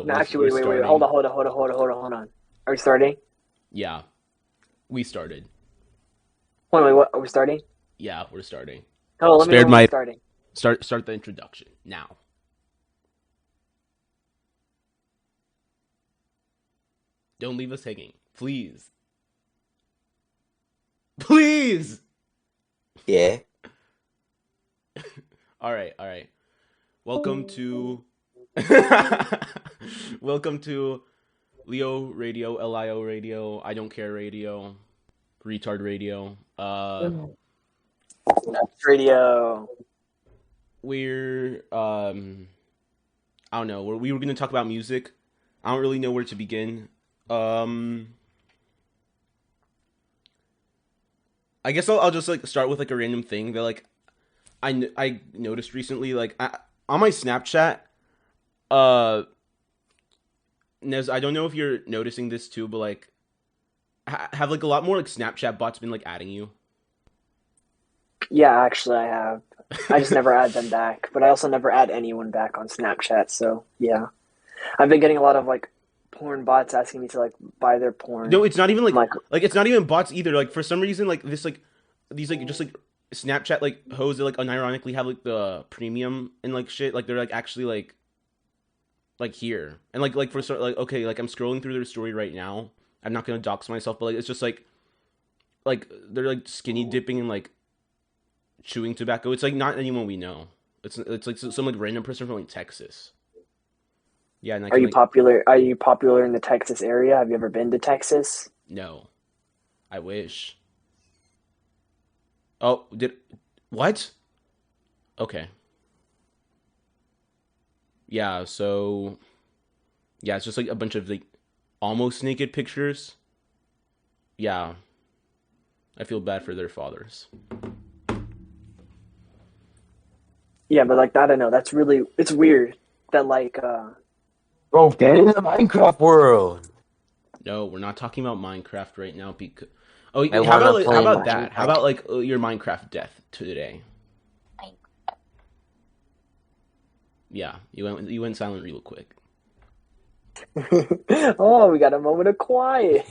No, we're actually, wait. Hold starting. on, hold on, hold on, hold on, hold on, hold on. Are we starting? Yeah, we started. Hold on, wait, what? Are we starting? Yeah, we're starting. Hold on, let me know Spared when we're my starting. start the introduction now. Don't leave us hanging, please. Please. Yeah. All right, all right. Welcome to welcome to LIOradio, LIOradio, I don't care radio, retard radio. Radio. We're I don't know. We were gonna talk about music. I don't really know where to begin. I guess I'll just like start with like a random thing that like I noticed recently. Like on my Snapchat, Nez, I don't know if you're noticing this too, but like have like a lot more like Snapchat bots been like adding you? Yeah, actually, I have. I just never add them back, but I also never add anyone back on Snapchat. So yeah, I've been getting a lot of like porn bots asking me to like buy their porn. No, it's not even I'm like, like it's not even bots either. Like for some reason, like this like these like just like Snapchat like hoes that like unironically have like the premium and like shit. Like they're like actually like here and like for like okay, like I'm scrolling through their story right now. I'm not gonna dox myself, but like it's just like they're like skinny dipping and like chewing tobacco. It's like not anyone we know. It's like some like random person from like Texas. Yeah, and I are can you like popular? Are you popular in the Texas area? Have you ever been to Texas? no, I wish. Oh, did what? Okay. Yeah, so yeah, it's just like a bunch of like almost naked pictures. Yeah, I feel bad for their fathers. Yeah, but like I don't know. It's weird that Oh, get in the Minecraft world. No, we're not talking about Minecraft right now because oh, I how about wanna how play about that? How Minecraft. about like your Minecraft death today? Yeah, you went silent real quick. oh, we got a moment of quiet.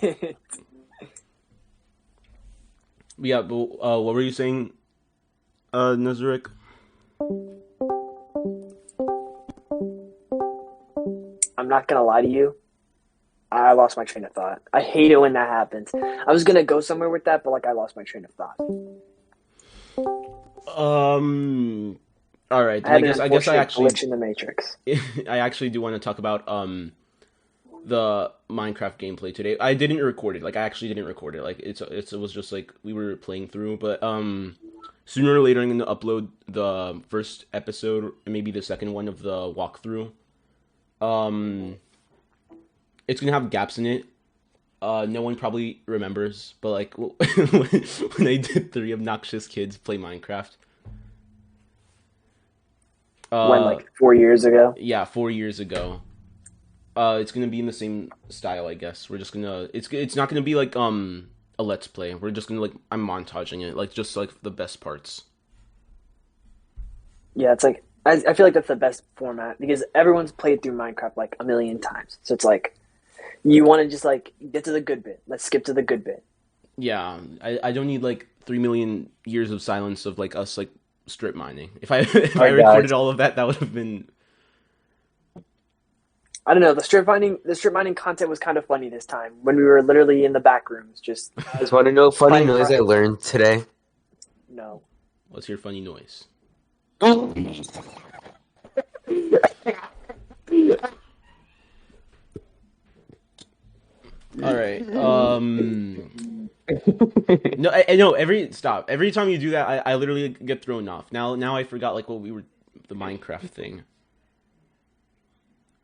Yeah, but what were you saying, Nazarick? I'm not gonna lie to you. I lost my train of thought. I hate it when that happens. I was gonna go somewhere with that, but like I lost my train of thought. All right, I then had an I guess I unfortunate actually glitch in the matrix. I actually do want to talk about the Minecraft gameplay today. I didn't record it. Like I actually didn't record it. Like it was just like we were playing through, but sooner or later I'm going to upload the first episode and maybe the second one of the walkthrough. It's going to have gaps in it. No one probably remembers, but like when I did 3 obnoxious kids play Minecraft. When like 4 years ago. Yeah, 4 years ago. It's gonna be in the same style, I guess. We're just gonna it's not gonna be like a let's play. We're just gonna like I'm montaging it, like just like the best parts. Yeah, it's like I feel like that's the best format because everyone's played through Minecraft like a million times. So it's like you want to just like get to the good bit. Let's skip to the good bit. Yeah, I don't need like 3 million years of silence of like us like strip mining. If I if I Alright, recorded guys. all of that, that would have been I don't know. The strip mining content was kind of funny this time when we were literally in the back rooms just You guys want to know a funny playing noise I learned today? no. what's your funny noise? All right. No, I know every time you do that, I literally get thrown off. Now I forgot like what we were the Minecraft thing.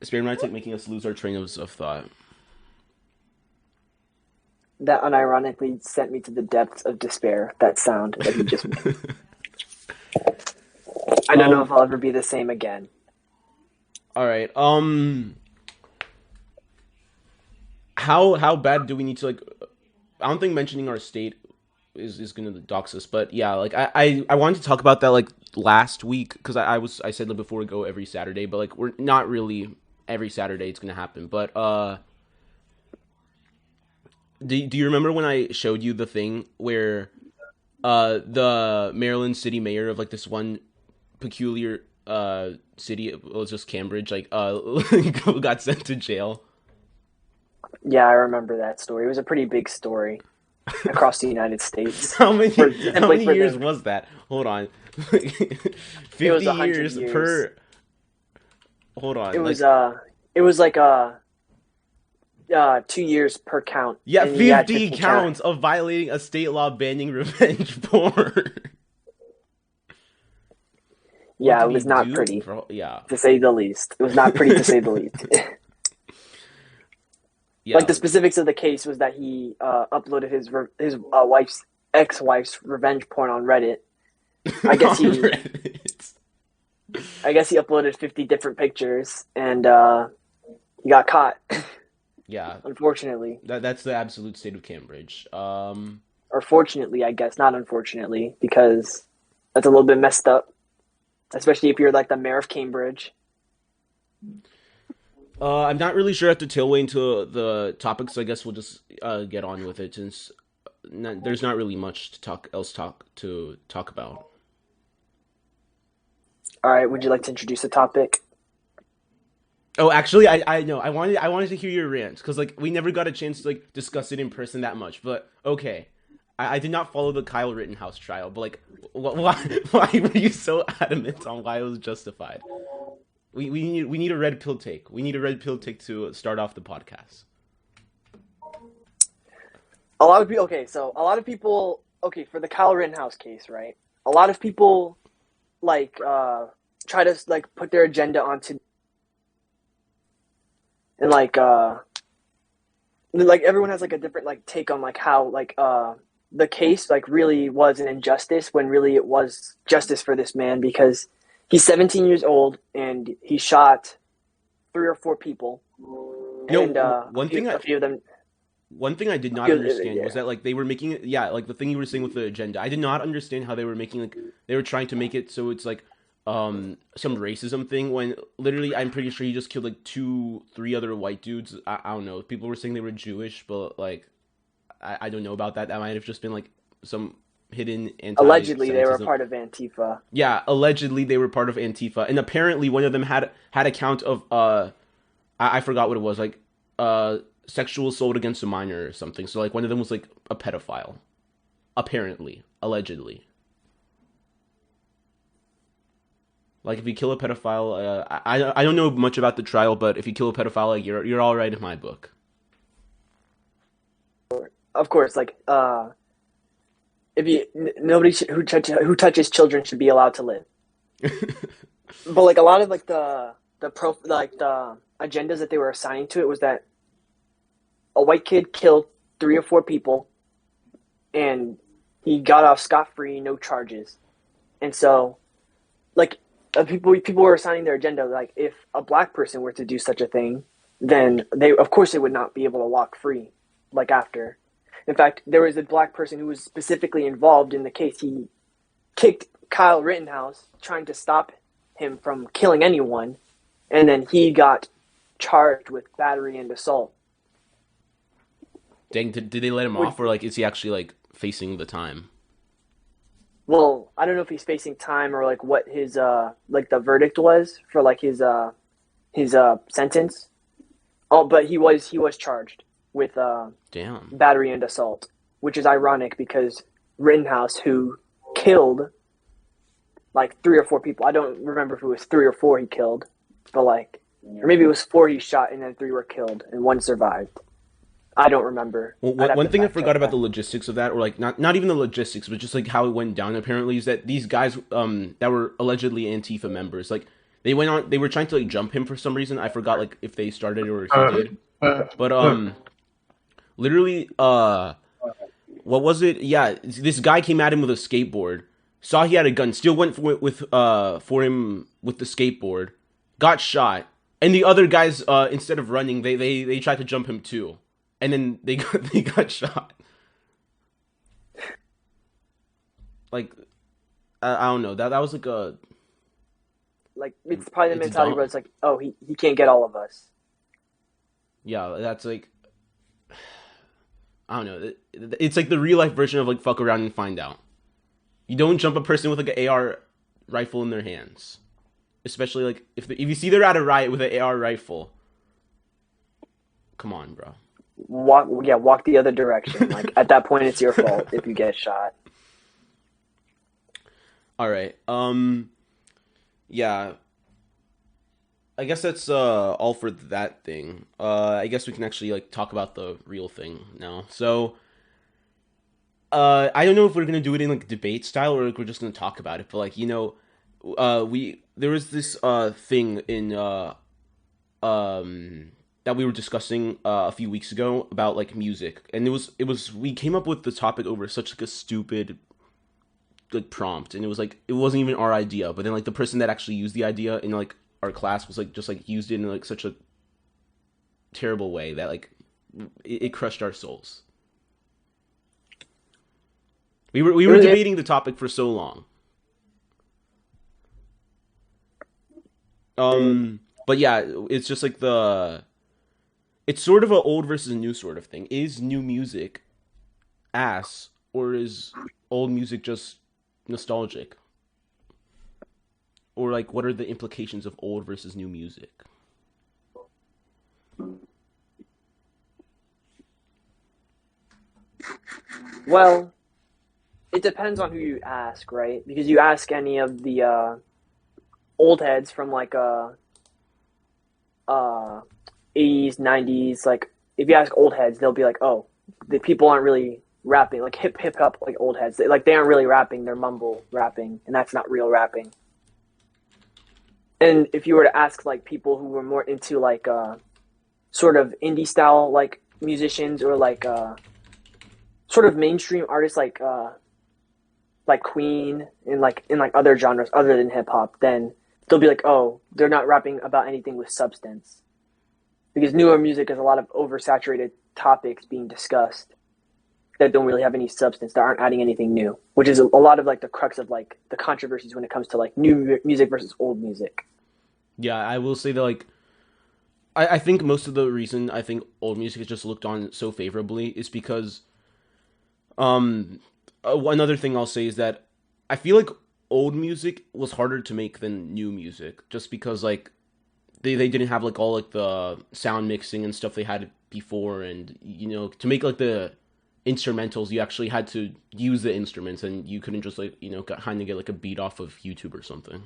Spirit Knight's like making us lose our train of thought. That unironically sent me to the depths of despair. That sound that he just made. I don't know if I'll ever be the same again. All right. How bad do we need to like? I don't think mentioning our state is gonna dox us, but yeah, like I wanted to talk about that like last week because I said that before we go every Saturday, but like we're not really every Saturday it's gonna happen. But do you remember when I showed you the thing where the Maryland city mayor of like this one peculiar city, it was just Cambridge, like got sent to jail? Yeah, I remember that story. It was a pretty big story across the United States. How many how Simply many for years them. was that? Hold on. It was 50 100 years years. per. Hold It on. was Like, it was like 2 years per count, yeah, and you had 50 50 count. counts of violating a state law banning revenge porn. What Yeah, it did he was not do? pretty, Yeah. to say the least. It was not pretty, to say the least. Yeah. Like the specifics of the case was that he uploaded his wife's ex-wife's revenge porn on Reddit. I guess On he Reddit. I guess he uploaded 50 different pictures, and he got caught. Yeah. Unfortunately, That's the absolute state of Cambridge. or fortunately, I guess not unfortunately, because that's a little bit messed up, especially if you're like the mayor of Cambridge. I'm not really sure I have to tailway into the topic, so I guess we'll just get on with it since there's not really much to talk about. All right, would you like to introduce the topic? Oh, actually, I know I wanted to hear your rant because like we never got a chance to like discuss it in person that much. But okay, I did not follow the Kyle Rittenhouse trial, but like why were you so adamant on why it was justified? We need a red pill take. We need a red pill take to start off the podcast. A lot of people. Okay, so a lot of people. Okay, for the Kyle Rittenhouse case, right? A lot of people like try to like put their agenda onto, and like everyone has like a different like take on like how like the case like really was an injustice when really it was justice for this man, because he's 17 years old and he shot 3 or 4 people, and one thing a few of them. one thing I did not Yeah. understand was that like they were making it, yeah, like the thing you were saying with the agenda. I did not understand how they were making like they were trying to make it so it's like some racism thing when literally I'm pretty sure he just killed like 2-3 other white dudes. I don't know. People were saying they were Jewish, but like I don't know about that. That might have just been like some hidden Allegedly, they were anti-Semitism. part of Antifa. Yeah, allegedly they were part of Antifa, and apparently one of them had a count of I forgot what it was, like sexual assault against a minor or something. So like one of them was like a pedophile, apparently, allegedly. Like if you kill a pedophile, I don't know much about the trial, but if you kill a pedophile, like, you're all right in my book. Of course, like if you nobody who touches children should be allowed to live. But like a lot of like the agendas that they were assigning to it was that a white kid killed 3 or 4 people, and he got off scot-free, no charges. And so, like people were assigning their agenda like if a black person were to do such a thing, then they would not be able to walk free. Like after, in fact, there was a black person who was specifically involved in the case. He kicked Kyle Rittenhouse, trying to stop him from killing anyone, and then he got charged with battery and assault. Dang, did they let him off, or like is he actually like facing the time? Well, I don't know if he's facing time or like what his like the verdict was for like his sentence. Oh, but he was charged with Damn. battery and assault, which is ironic because Rittenhouse, who killed like 3 or 4 people, I don't remember if it was 3 or 4 he killed, but like, or maybe it was 4 he shot and then 3 were killed and 1 survived. I don't remember. Well, one thing I forgot about the logistics of that, or like not even the logistics, but just like how it went down. Apparently, is that these guys that were allegedly Antifa members, like they were trying to like jump him for some reason. I forgot like if they started or if he did, but literally what was it? Yeah, this guy came at him with a skateboard, saw he had a gun, still went for him with the skateboard, got shot, and the other guys instead of running, they tried to jump him too. And then they got shot. Like, I don't know. That was like Like it's probably the It's mentality where dumb. it's like, oh, he can't get all of us. Yeah, that's like I don't know. It's like the real life version of like fuck around and find out. You don't jump a person with like an AR rifle in their hands, especially like if you see they're at a riot with an AR rifle. Come on, bro. Walk the other direction. Like at that point, it's your fault if you get shot. All right. Yeah. I guess that's all for that thing. I guess we can actually like talk about the real thing now. So, I don't know if we're gonna do it in like debate style or like we're just gonna talk about it. But like we there was this thing in that we were discussing a few weeks ago about like music, and it was we came up with the topic over such like a stupid like prompt, and it was like it wasn't even our idea, but then like the person that actually used the idea in like our class was like just like used it in like such a terrible way that like it crushed our souls. We were debating the topic for so long. But yeah, it's just like it's sort of a old versus new sort of thing. Is new music ass, or is old music just nostalgic? Or like what are the implications of old versus new music? Well, it depends on who you ask, right? Because you ask any of the old heads from like uh 80s, 90s, like if you ask old heads, they'll be like, "Oh, the people aren't really rapping like hip hop like old heads. They aren't really rapping, they're mumble rapping, and that's not real rapping." And if you were to ask like people who were more into like sort of indie style like musicians or like sort of mainstream artists like Queen and like in like other genres other than hip hop, then they'll be like, "Oh, they're not rapping about anything with substance." Because newer music is a lot of oversaturated topics being discussed that don't really have any substance, that aren't adding anything new, which is a lot of like the crux of like the controversies when it comes to like new music versus old music. Yeah, I will say that like I think most of the reason I think old music is just looked on so favorably is because um another thing I'll say is that I feel like old music was harder to make than new music just because like they didn't have like all like the sound mixing and stuff they had before, and to make like the instrumentals you actually had to use the instruments, and you couldn't just like kind of get like a beat off of YouTube or something.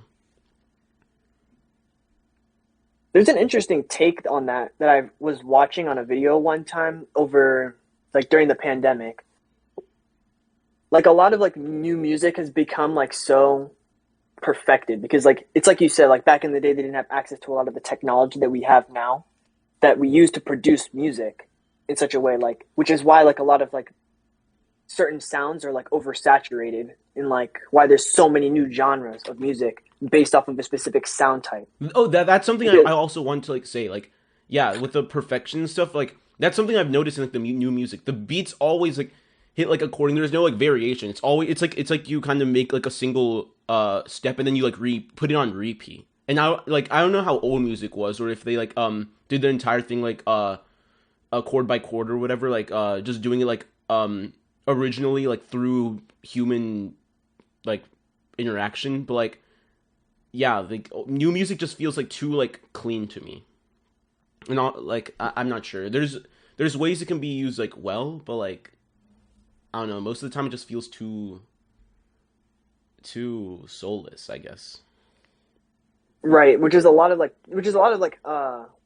There's an interesting take on that I was watching on a video one time over like during the pandemic. Like a lot of like new music has become like so perfected because like it's like you said, like back in the day they didn't have access to a lot of the technology that we have now that we use to produce music in such a way, like which is why like a lot of like certain sounds are like oversaturated, and like why there's so many new genres of music based off of a specific sound type. Oh, that's something I Because also want to like say. Like, yeah, with the perfection stuff, like that's something I've noticed in like the new music. The beats always like hit like a chord, and there's no like variation. It's like you kind of make like a single step, and then you like put it on repeat. And I don't know how old music was, or if they like did the entire thing like chord by chord or whatever, like just doing it like originally like through human like interaction, but like yeah, like new music just feels like too like clean to me. And like I'm not sure. There's ways it can be used like well, but like I don't know. Most of the time, it just feels too soulless, I guess. right, which is a lot of like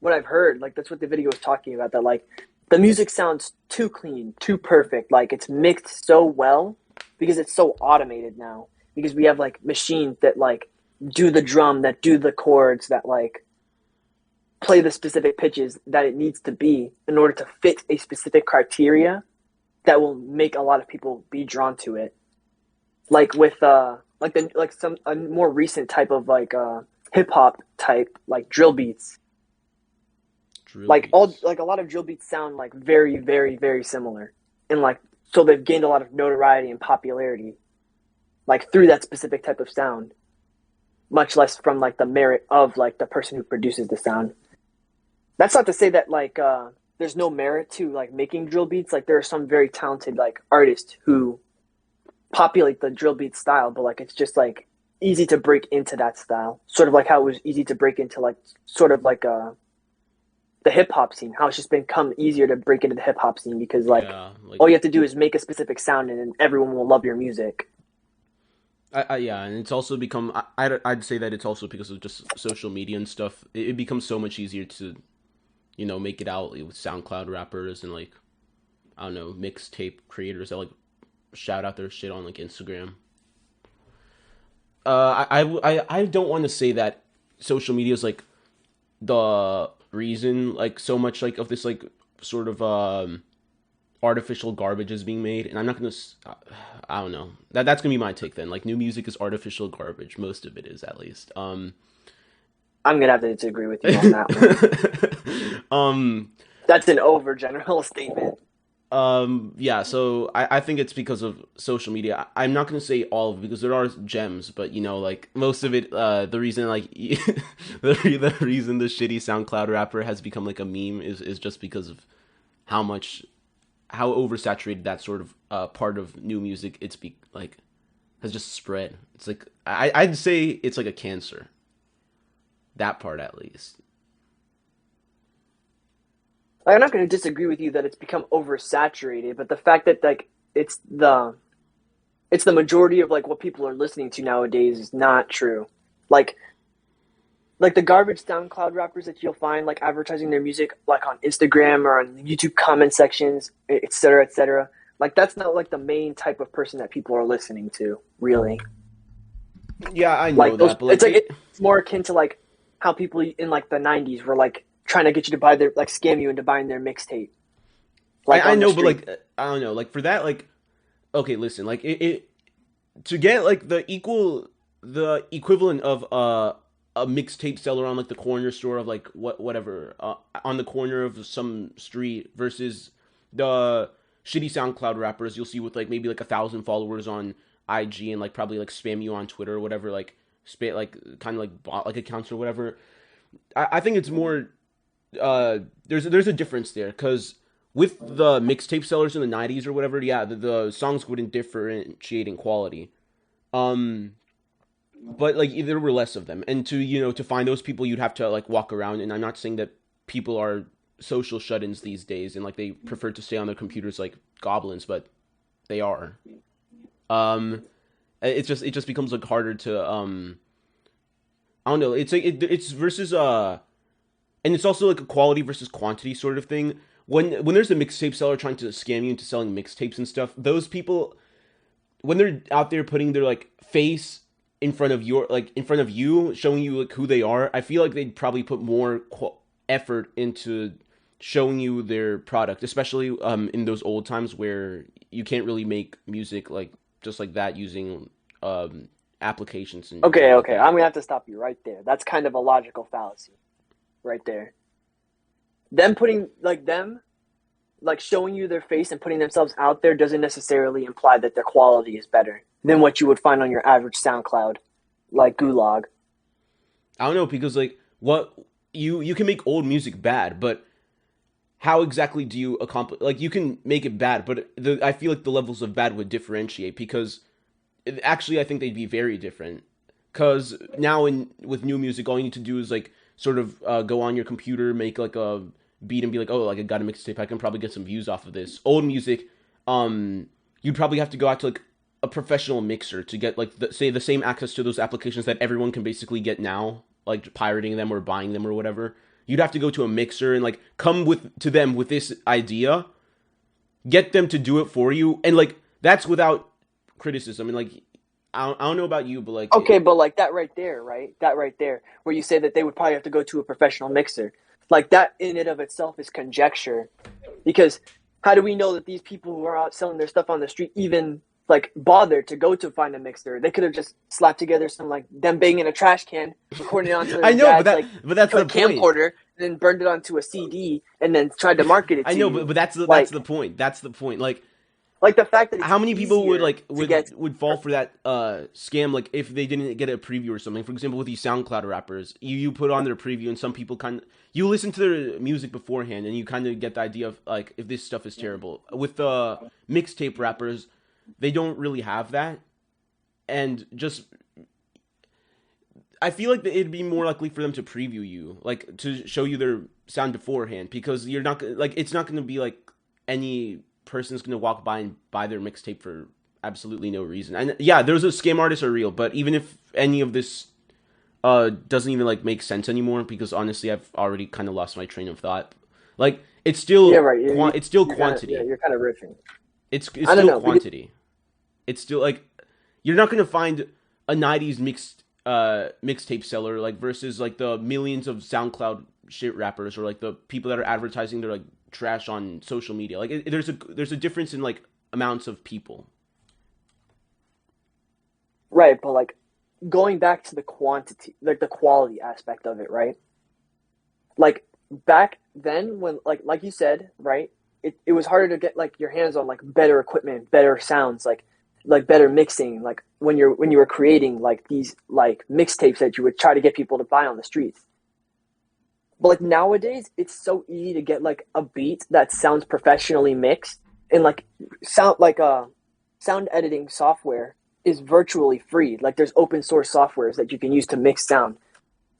what I've heard, like that's what the video was talking about, that like the music sounds too clean, too perfect, like it's mixed so well because it's so automated now, because we have like machines that like do the drum, that do the chords, that like play the specific pitches that it needs to be in order to fit a specific criteria that will make a lot of people be drawn to it. Like with like some a more recent type of like hip hop type like drill beats. Drill Like all beats. like a lot of drill beats sound like very very very similar, and like so they've gained a lot of notoriety and popularity like through that specific type of sound. much less from like the merit of like the person who produces the sound. That's not to say that like there's no merit to like making drill beats. Like there are some very talented like artists who populate the drill beat style, but like it's just like easy to break into that style. Sort of like how it was easy to break into like sort of like the hip hop scene. How it's just become easier to break into the hip hop scene because like all you have to do is make a specific sound and then everyone will love your music. Yeah, and it's also become. I'd say that it's also because of just social media and stuff. It becomes so much easier to, make it out with SoundCloud rappers and like, I don't know, mixtape creators that like shout out their shit on like Instagram. I don't want to say that social media is like the reason like so much like of this like sort of artificial garbage is being made, and I'm not gonna. I don't know. That's gonna be my take then. Like new music is artificial garbage. Most of it is, at least. I'm gonna have to disagree with you on that one. That's an overgeneral statement. Yeah. So I think it's because of social media. I'm not gonna say all of it because there are gems, but like most of it. The reason like the reason the shitty SoundCloud rapper has become like a meme is just because of how oversaturated that sort of part of new music has just spread. It's like I'd say it's like a cancer. That part at least. I'm not going to disagree with you that it's become oversaturated, but the fact that like it's the majority of like what people are listening to nowadays is not true. Like the garbage SoundCloud rappers that you'll find like advertising their music like on Instagram or on YouTube comment sections, et cetera, like that's not like the main type of person that people are listening to, really. Yeah, I know like that. But it's more akin to like how people in like the 90s were like trying to get you to buy their like scam you into buying their mixtape. Like I know, but like I don't know, like for that, like okay, listen, like it to get like the equivalent of a mixtape seller on like the corner store of like whatever on the corner of some street versus the shitty SoundCloud rappers you'll see with like maybe like 1,000 followers on IG and like probably like spam you on Twitter or whatever, like like kind of like bot like accounts or whatever. I think it's more there's a difference there because with the mixtape sellers in the 90s or whatever, yeah, the songs wouldn't differentiate in quality. But like there were less of them, and to find those people you'd have to like walk around. And I'm not saying that people are social shut-ins these days and like they prefer to stay on their computers like goblins, but they are. It just becomes like harder to I don't know. It's like it's versus and it's also like a quality versus quantity sort of thing. When there's a mixtape seller trying to scam you into selling mixtapes and stuff, those people, when they're out there putting their like face in front of you, showing you like who they are, I feel like they'd probably put more effort into showing you their product, especially in those old times where you can't really make music like just like that using applications. And okay, I'm gonna have to stop you right there. That's kind of a logical fallacy, right there. Them showing you their face and putting themselves out there doesn't necessarily imply that their quality is better than what you would find on your average SoundCloud, like Gulag. I don't know, because like what you can make old music bad, but how exactly do you accomplish? Like you can make it bad, but I feel like the levels of bad would differentiate because actually I think they'd be very different. Because now with new music, all you need to do is like sort of go on your computer, make like a beat and be like, oh, like I got a mixtape, I can probably get some views off of this. Old music, you'd probably have to go out to like a professional mixer to get like the same access to those applications that everyone can basically get now, like pirating them or buying them or whatever. You'd have to go to a mixer and like come to them with this idea, get them to do it for you, and like that's without criticism. And like I don't know about you, but like okay, but like that right there, right? That right there, where you say that they would probably have to go to a professional mixer. Like that in and of itself is conjecture, because how do we know that these people who are out selling their stuff on the street even like bother to go to find a mixer? They could have just slapped together some like them banging a trash can, recording it onto their I know, dad's, but that's the point. Camcorder, and then burned it onto a CD and then tried to market it. I know, but that's the point. That's the point. Like Like the fact that it's how many people would easier like to get. would fall for that scam like if they didn't get a preview or something? For example, with these SoundCloud rappers, you put on their preview and some people you listen to their music beforehand and you kind of get the idea of like if this stuff is terrible. With mixtape rappers, they don't really have that, and just I feel like it'd be more likely for them to preview you, like to show you their sound beforehand, because you're not like it's not going to be like any person's gonna walk by and buy their mixtape for absolutely no reason. And yeah, those scam artists are real, but even if any of this doesn't even like make sense anymore, because honestly I've already kind of lost my train of thought. Like it's still it's still quantity. You're kind of riffing. It's still quantity. It's still like you're not gonna find a '90s mixtape seller like versus like the millions of SoundCloud shit rappers or like the people that are advertising their like trash on social media. Like there's a difference in like amounts of people. Right, but like going back to the quantity, like the quality aspect of it, right? Like back then when like you said, right? It was harder to get like your hands on like better equipment, better sounds, like better mixing, like when you were creating like these like mixtapes that you would try to get people to buy on the streets. But like nowadays, it's so easy to get like a beat that sounds professionally mixed, and like sound editing software is virtually free. Like there's open source softwares that you can use to mix sound,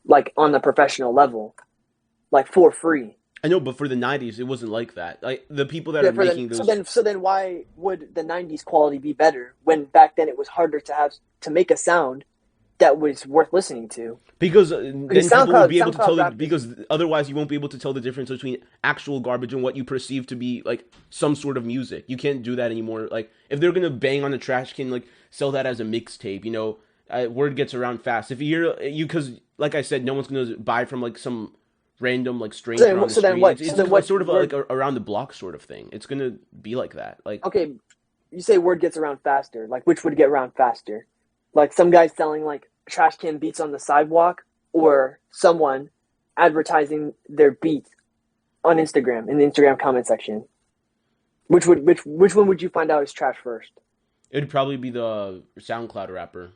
like on the professional level, like for free. I know, but for the '90s, it wasn't like that. Like the people that are making those. So then, why would the '90s quality be better when back then it was harder to make a sound that was worth listening to? Because then people will be able to tell because otherwise you won't be able to tell the difference between actual garbage and what you perceive to be like some sort of music. You can't do that anymore. Like if they're gonna bang on a trash can, like sell that as a mixtape, you know, word gets around fast. If because like I said, no one's gonna buy from like some random like stranger on the street. It's sort of like around the block sort of thing. It's gonna be like that. Like okay, you say word gets around faster. Like which would get around faster? Like some guy selling like trash can beats on the sidewalk, or someone advertising their beats on Instagram in the Instagram comment section. Which one would you find out is trash first? It'd probably be the SoundCloud rapper.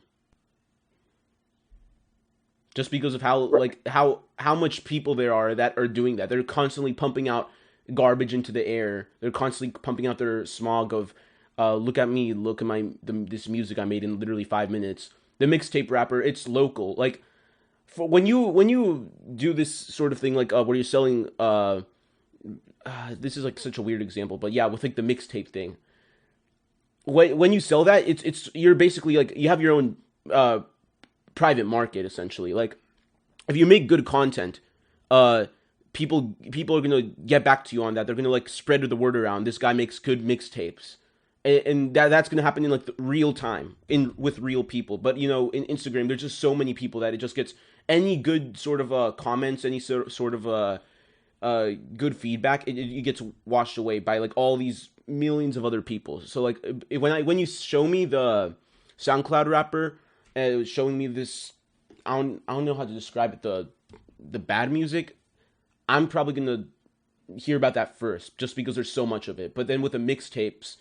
Just because of how much people there are that are doing that. They're constantly pumping out garbage into the air. They're constantly pumping out their smog of look at me, look at this music I made in literally 5 minutes. The mixtape rapper, it's local. Like for when you do this sort of thing, like where you're selling this is like such a weird example, but yeah, with like the mixtape thing. When you sell that, it's you're basically like you have your own private market essentially. Like if you make good content, people are gonna get back to you on that. They're gonna like spread the word around. This guy makes good mixtapes, and that's gonna happen in like the real time with real people. But you know, in Instagram, there's just so many people that it just gets any good sort of comments, any sort of good feedback, it gets washed away by like all these millions of other people. So like when you show me the SoundCloud rapper showing me this, I don't know how to describe it, the bad music, I'm probably gonna hear about that first just because there's so much of it. But then with the mixtapes,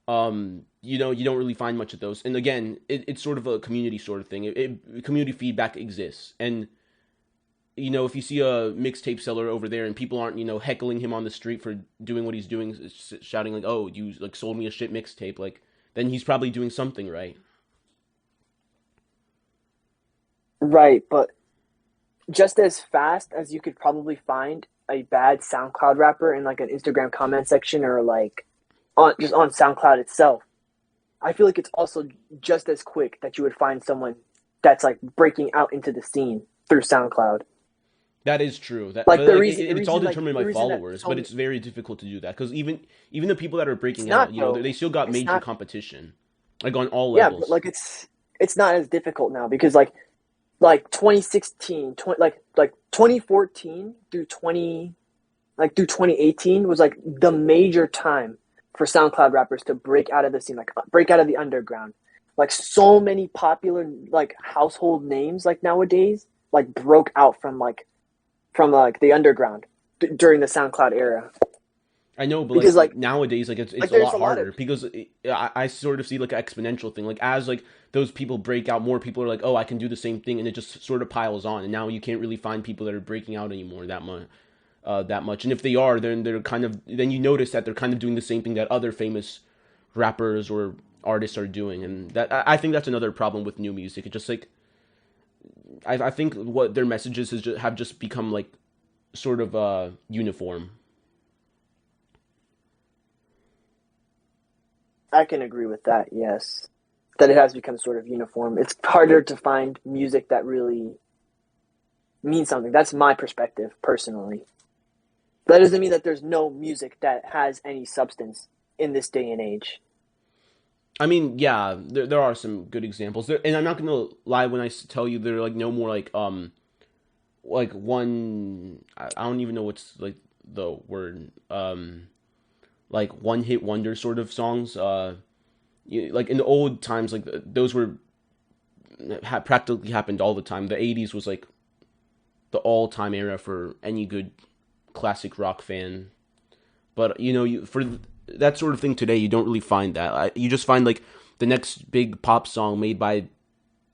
you don't really find much of those. And again, it's sort of a community sort of thing. Community feedback exists, and you know, if you see a mixtape seller over there and people aren't, you know, heckling him on the street for doing what he's doing, shouting like, "Oh, you like sold me a shit mixtape," like then he's probably doing something right. Right, but just as fast as you could probably find a bad SoundCloud rapper in like an Instagram comment section or like on SoundCloud itself, I feel like it's also just as quick that you would find someone that's like breaking out into the scene through SoundCloud. That is true. Like it's all determined by followers, but it's very difficult to do that because even the people that are breaking out, you know, they still got major competition, like on all levels. Yeah, but like it's not as difficult now because like 2016, 2014 through 2018 was like the major time for SoundCloud rappers to break out of the scene, like break out of the underground. Like so many popular like household names like nowadays like broke out from the underground during the SoundCloud era. I know, but because like nowadays, it's a there's lot a lot harder of because I sort of see like an exponential thing. Like as like those people break out, more people are like, oh, I can do the same thing, and it just sort of piles on. And now you can't really find people that are breaking out anymore that much. And if they are, then then you notice that they're kind of doing the same thing that other famous rappers or artists are doing, and that I think that's another problem with new music. It just like I think what their messages have just become like sort of uniform. I can agree with that. Yes, that it has become sort of uniform. It's harder to find music that really means something. That's my perspective personally. That doesn't mean that there's no music that has any substance in this day and age. I mean, yeah, there are some good examples, and I'm not gonna lie when I tell you they're like no more like one I don't even know what's like the word like one hit wonder sort of songs. Like in the old times, like those were practically happened all the time. The '80s was like the all time era for any good classic rock fan. But for that sort of thing today, you don't really find that. You just find like the next big pop song made by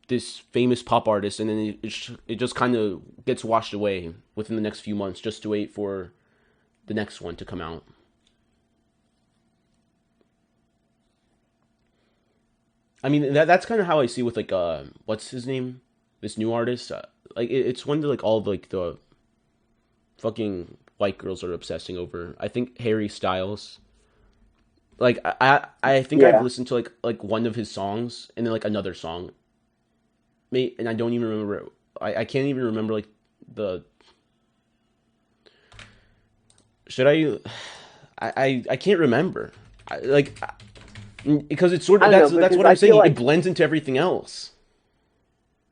this famous pop artist, and then it just kind of gets washed away within the next few months, just to wait for the next one to come out. I mean, that's kind of how I see with like what's his name, this new artist. Like it's one that like all of, like the fucking white girls are obsessing over. I think Harry Styles. Like I think I've Yeah, listened to like one of his songs and then like another song. And I don't even remember. I can't even remember like the. Should I? I can't remember. Because it's sort I of don't know that's because what I'm I feel saying. It like blends into everything else.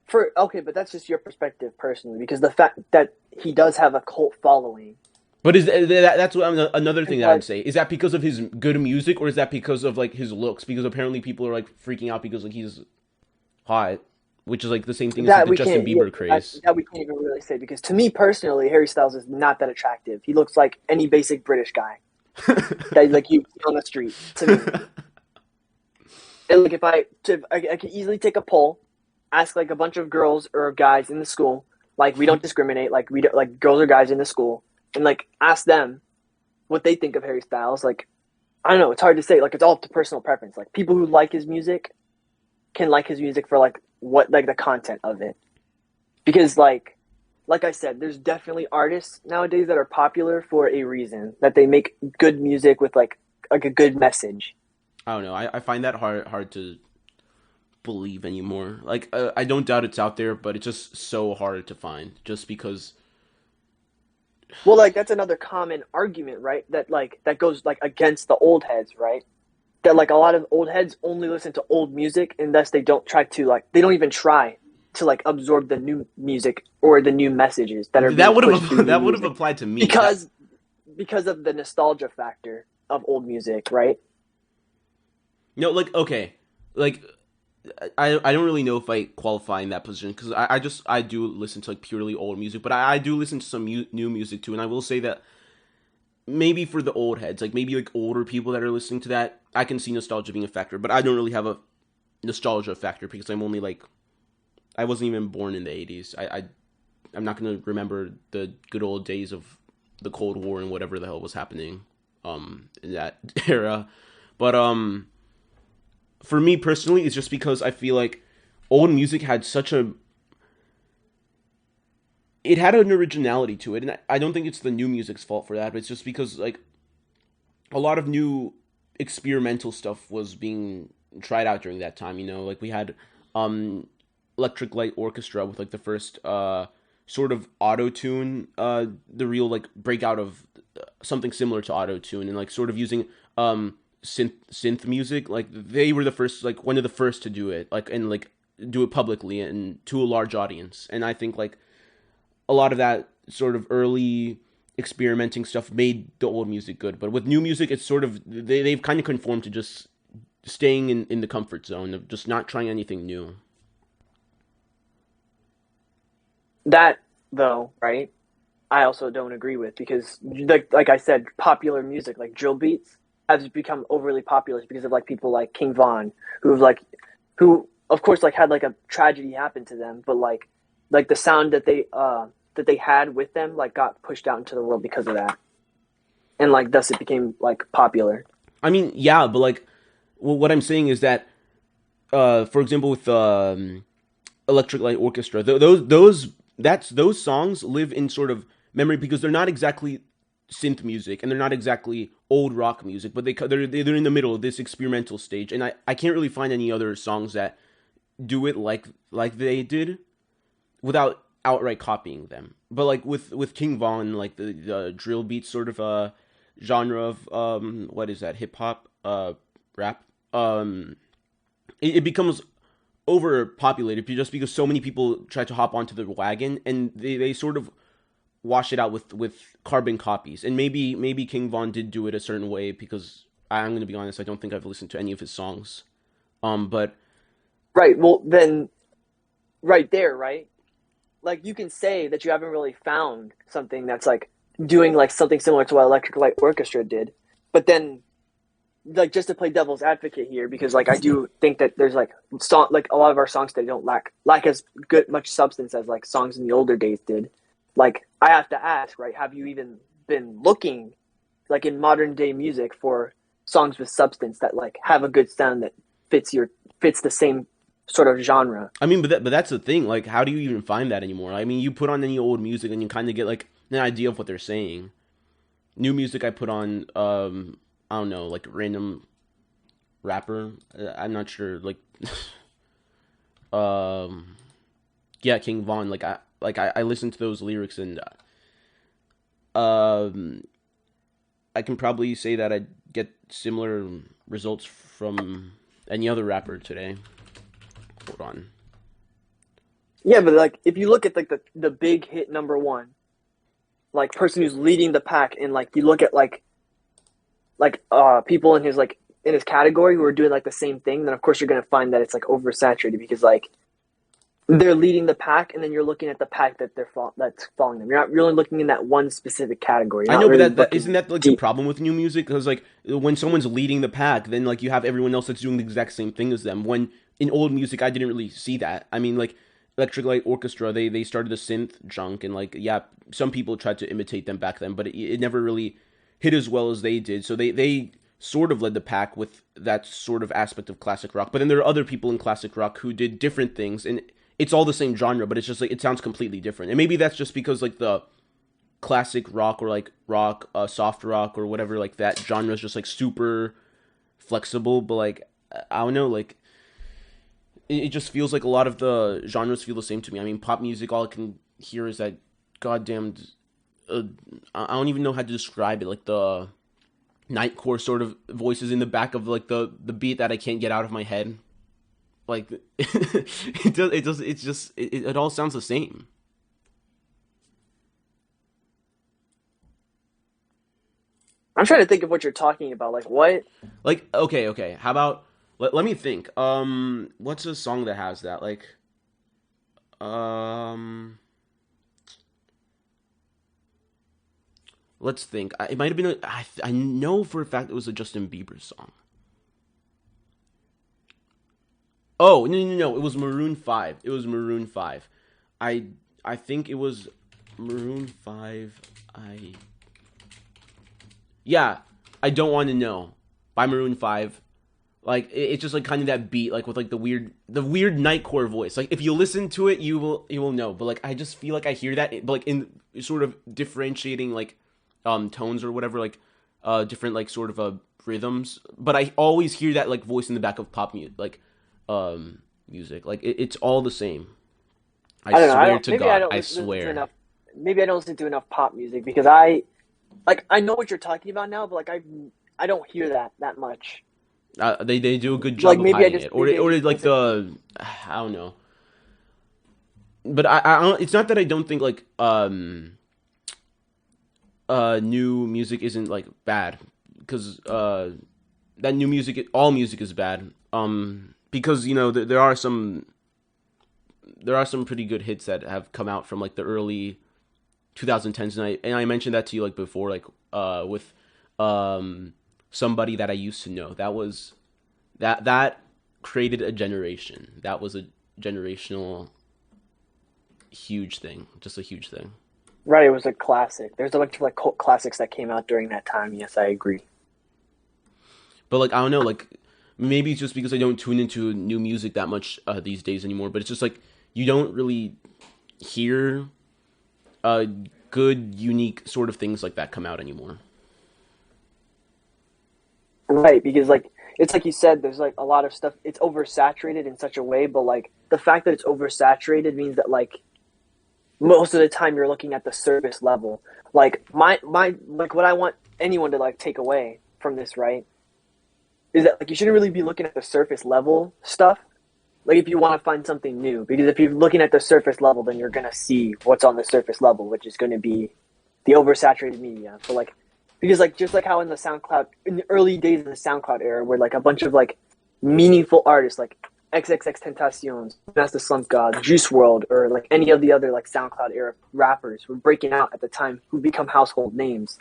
for okay, but that's just your perspective personally. Because the fact that he does have a cult following, But that's what another thing and that I'd like say is that because of his good music or is that because of like his looks? Because apparently people are like freaking out because like he's hot, which is like the same thing as like that the we Justin can't, yeah, Bieber craze. that we can't even really say. Because to me personally, Harry Styles is not that attractive. He looks like any basic British guy that like you see on the street to me. And like I could easily take a poll, ask like a bunch of girls or guys in the school. Like we don't discriminate. Like we don't, like girls or guys in the school, and like ask them what they think of Harry Styles. Like I don't know. It's hard to say. Like it's all up to personal preference. Like people who like his music can like his music for like what like the content of it. Because like I said, there's definitely artists nowadays that are popular for a reason. That they make good music with like a good message. I don't know. I find that hard to believe anymore. Like I don't doubt it's out there, but it's just so hard to find. Just because. Well, like that's another common argument, right? That goes like against the old heads, right? That like a lot of old heads only listen to old music, and thus they don't try to like they don't even try to like absorb the new music or the new messages that are being That would pushed through have new that would have music applied to me. That because because of the nostalgia factor of old music, right? no, like okay, like I don't really know if I qualify in that position because I do listen to like purely old music, but I do listen to some new music too, and I will say that maybe for the old heads, like maybe like older people that are listening to that, I can see nostalgia being a factor, but I don't really have a nostalgia factor because I'm only like I wasn't even born in the '80s. I'm not gonna remember the good old days of the Cold War and whatever the hell was happening in that era, but for me personally, it's just because I feel like old music had it had an originality to it, and I don't think it's the new music's fault for that, but it's just because like a lot of new experimental stuff was being tried out during that time. Like we had um Electric Light Orchestra with like the first sort of auto tune, the real like breakout of something similar to auto tune, and like sort of using synth music. Like they were the first, like one of the first to do it, like and like do it publicly and to a large audience. And I think like a lot of that sort of early experimenting stuff made the old music good. But with new music, it's sort of they've kind of conformed to just staying in the comfort zone of just not trying anything new. That though, right? I also don't agree with, because like I said, popular music like drill beats has become overly popular because of like people like King Von, who of course like had like a tragedy happen to them, but like the sound that they had with them like got pushed out into the world because of that, and like thus it became like popular. I mean, yeah, but like, well, what I'm saying is that, for example, with Electric Light Orchestra, those songs live in sort of memory because they're not exactly synth music and they're not exactly old rock music, but they're in the middle of this experimental stage, and I can't really find any other songs that do it like they did without outright copying them. But like with King Von, like the drill beat sort of genre of what is that, hip hop, rap, it becomes overpopulated just because so many people try to hop onto the wagon, and they sort of wash it out with carbon copies. And maybe King Von did do it a certain way, because I'm going to be honest, I don't think I've listened to any of his songs. But Right. Well, then, right there, right? Like you can say that you haven't really found something that's like doing like something similar to what Electric Light Orchestra did, but then like just to play devil's advocate here, because like I do think that there's like like a lot of our songs today don't lack as good much substance as like songs in the older days did. Like I have to ask, right? Have you even been looking like in modern day music for songs with substance that like have a good sound that fits the same sort of genre? I mean, but that's the thing. Like, how do you even find that anymore? I mean, you put on any old music and you kind of get like an idea of what they're saying. New music, I put on, I don't know, like random rapper. I'm not sure. Like, yeah, King Von. I listen to those lyrics, and I can probably say that I get similar results from any other rapper today. Hold on. Yeah, but like if you look at like the big hit number one, like person who's leading the pack, and like you look at people in his category who are doing like the same thing, then of course you're gonna find that it's like oversaturated, because like they're leading the pack, and then you're looking at the pack that that's following them. You're not really looking in that one specific category. I know, really but that isn't that like the problem with new music? Because like when someone's leading the pack, then like you have everyone else that's doing the exact same thing as them. When in old music, I didn't really see that. I mean, like Electric Light Orchestra, they started the synth junk, and like yeah, some people tried to imitate them back then, but it never really hit as well as they did. So they sort of led the pack with that sort of aspect of classic rock. But then there are other people in classic rock who did different things, and it's all the same genre, but it's just like it sounds completely different. And maybe that's just because like the classic rock or like rock, soft rock or whatever, like that genre is just like super flexible. But like I don't know, like it just feels like a lot of the genres feel the same to me. I mean, pop music, all I can hear is that goddamn. I don't even know how to describe it. Like the nightcore sort of voices in the back of like the beat that I can't get out of my head. Like it all sounds the same. I'm trying to think of what you're talking about. Like what? Like okay. How about let me think. What's a song that has that? Like let's think. It might have been I know for a fact it was a Justin Bieber song. Oh, no. It was Maroon 5. It was Maroon 5. I think it was Maroon 5. Yeah, I Don't Want to Know by Maroon 5. Like it's just like kind of that beat, like with like the weird nightcore voice. Like if you listen to it, you will know. But like I just feel like I hear that, but like in sort of differentiating like tones or whatever, like different like sort of rhythms. But I always hear that like voice in the back of pop music, like music. Like it's all the same. I don't know. swear to Maybe God, I don't I listen to swear. enough. Maybe I don't listen to enough pop music, because I know what you're talking about now, but like I don't hear that much. They do a good Like job of maybe I hiding just it, or like the I don't know. But I don't, it's not that I don't think like new music isn't like bad, because that new music, all music is bad, because you know there are some pretty good hits that have come out from like the early 2010s, and I mentioned that to you like before, like with somebody that I used to know. That created a generation. That was a generational huge thing, just a huge thing. Right, it was a classic. There's a bunch of like cult classics that came out during that time. Yes, I agree. But like I don't know, like maybe it's just because I don't tune into new music that much these days anymore. But it's just like you don't really hear good, unique sort of things like that come out anymore. Right, because like it's like you said, there's like a lot of stuff. It's oversaturated in such a way, but like the fact that it's oversaturated means that like most of the time you're looking at the surface level. Like my like what I want anyone to like take away from this, right, is that like you shouldn't really be looking at the surface level stuff. Like if you want to find something new, because if you're looking at the surface level, then you're gonna see what's on the surface level, which is going to be the oversaturated media. So like, because like just like how in the SoundCloud, in the early days of the SoundCloud era, where like a bunch of like meaningful artists like XXX Tentacion, Master Slump God, Juice World, or like any of the other like SoundCloud era rappers were breaking out at the time, who become household names.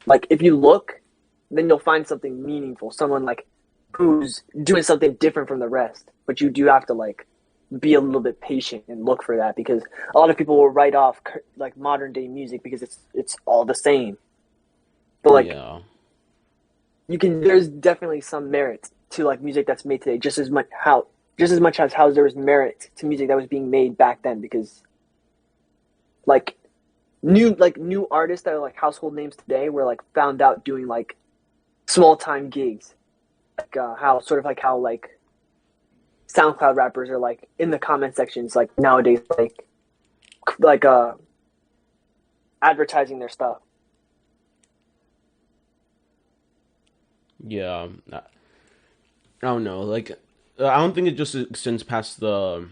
Like if you look, then you'll find something meaningful, someone like who's doing something different from the rest. But you do have to like be a little bit patient and look for that, because a lot of people will write off like modern day music because it's all the same. But like Yeah. there's definitely some merit to like music that's made today, just as much as how there was merit to music that was being made back then, because like new artists that are like household names today were like found out doing like small time gigs, like how like SoundCloud rappers are like in the comment sections like nowadays, like advertising their stuff. Yeah. I don't know. Like, I don't think it just extends past the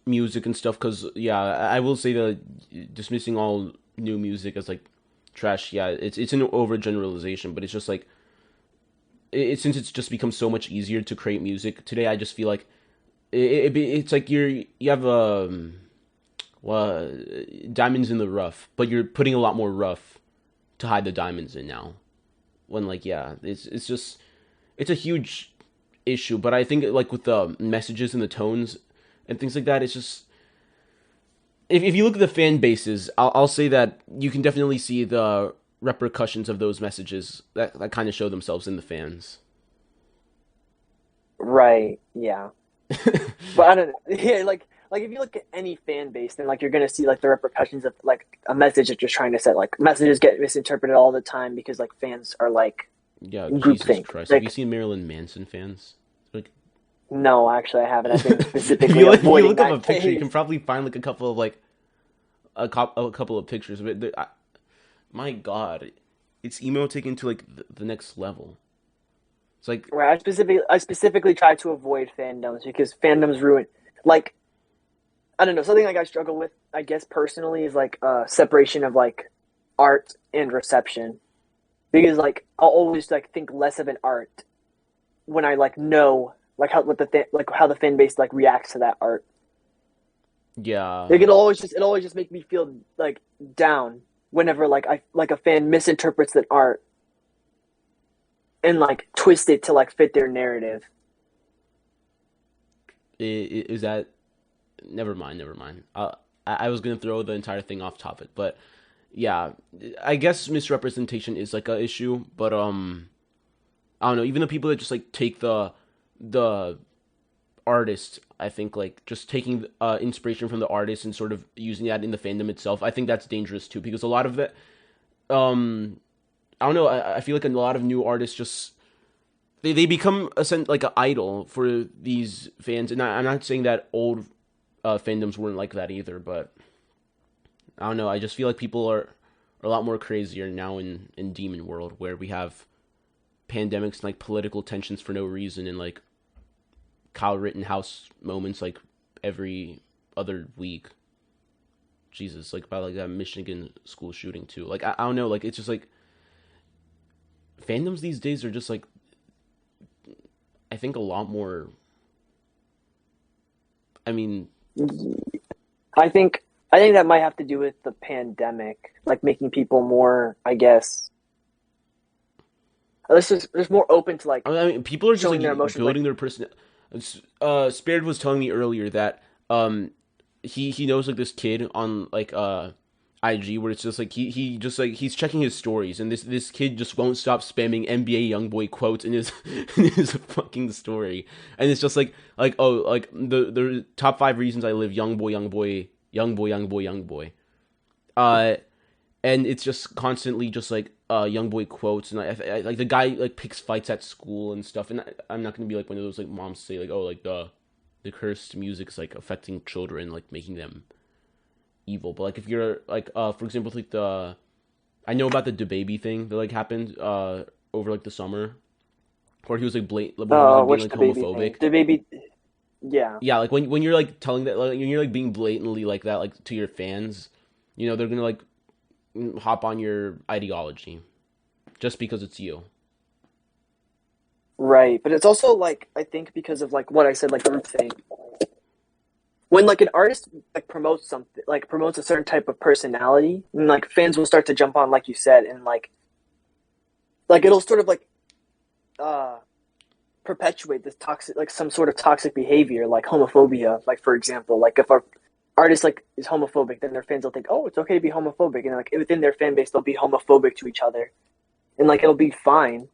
music and stuff. Because yeah, I will say that dismissing all new music as like trash. Yeah, it's an overgeneralization, but it's just like since it's just become so much easier to create music today. I just feel like it's like you have well, diamonds in the rough, but you're putting a lot more rough to hide the diamonds in now. When like yeah, it's just it's a huge issue. But I think like with the messages and the tones and things like that, it's just if you look at the fan bases, I'll say that you can definitely see the repercussions of those messages that kind of show themselves in the fans. Right. Yeah. But I don't know. Yeah, like if you look at any fan base, then like you're gonna see like the repercussions of like a message that you're trying to set. Like messages get misinterpreted all the time because like fans are like Yeah, Jesus groupthink. Christ. Have you Like seen Marilyn Manson fans? Like no, actually I haven't. I've been if specifically if you avoiding look up a that picture, you phase. can probably find like a couple of like a couple of pictures of it. My God, it's emo taken to like the next level. It's like Right. I specifically try to avoid fandoms because fandoms ruin like I don't know, something like I struggle with, I guess personally, is like separation of like art and reception. Because like I'll always like think less of an art when I like know like like how the fan base like reacts to that art. yeah, Like it always just make me feel like down whenever like I like a fan misinterprets an art and like twist it to like fit their narrative. is that? Never mind, never mind. I was gonna throw the entire thing off topic, but yeah, I guess misrepresentation is like a issue, but I don't know. Even the people that just like take the artist, I think like just taking inspiration from the artist and sort of using that in the fandom itself, I think that's dangerous too because a lot of it, I don't know. I feel like a lot of new artists just they become like an idol for these fans, and I'm not saying that old fandoms weren't like that either, but I don't know. I just feel like people are a lot more crazier now in Demon World, where we have pandemics and like political tensions for no reason, and like Kyle Rittenhouse moments like every other week. Jesus, like about like that Michigan school shooting too. Like I don't know. Like it's just like fandoms these days are just like I think a lot more. I mean, I think I think that might have to do with the pandemic, like making people more, I guess, there's more open to like I mean, people are just showing their like emotions. Like, building their person. Spared was telling me earlier that he knows like this kid on like IG where it's just like he just like he's checking his stories and this kid just won't stop spamming NBA YoungBoy quotes in his in his fucking story, and it's just like oh like the top 5 reasons I live, young boy, young boy, young boy, young boy, young boy. Uh, and it's just constantly just like young boy quotes, and like the guy like picks fights at school and stuff, and I'm not gonna be like one of those like moms say like, oh, like the cursed music's like affecting children, like making them evil. But like if you're like for example like the I know about the baby thing that like happened over like the summer where he was like where he was like being which like the baby thing? homophobic. The baby, yeah, Yeah, like when you're like telling that, like when you're like being blatantly like that like to your fans, you know they're gonna like hop on your ideology just because it's you. right. But it's also like I think because of like what I said, like groupthink. When like an artist like promotes something, like promotes a certain type of personality, and like fans will start to jump on, like you said, and like it'll sort of like uh perpetuate this toxic, like some sort of toxic behavior, like homophobia. Like for example, like if our artist like is homophobic, then their fans will think, oh, it's okay to be homophobic, and like within their fan base, they'll be homophobic to each other, and like it'll be fine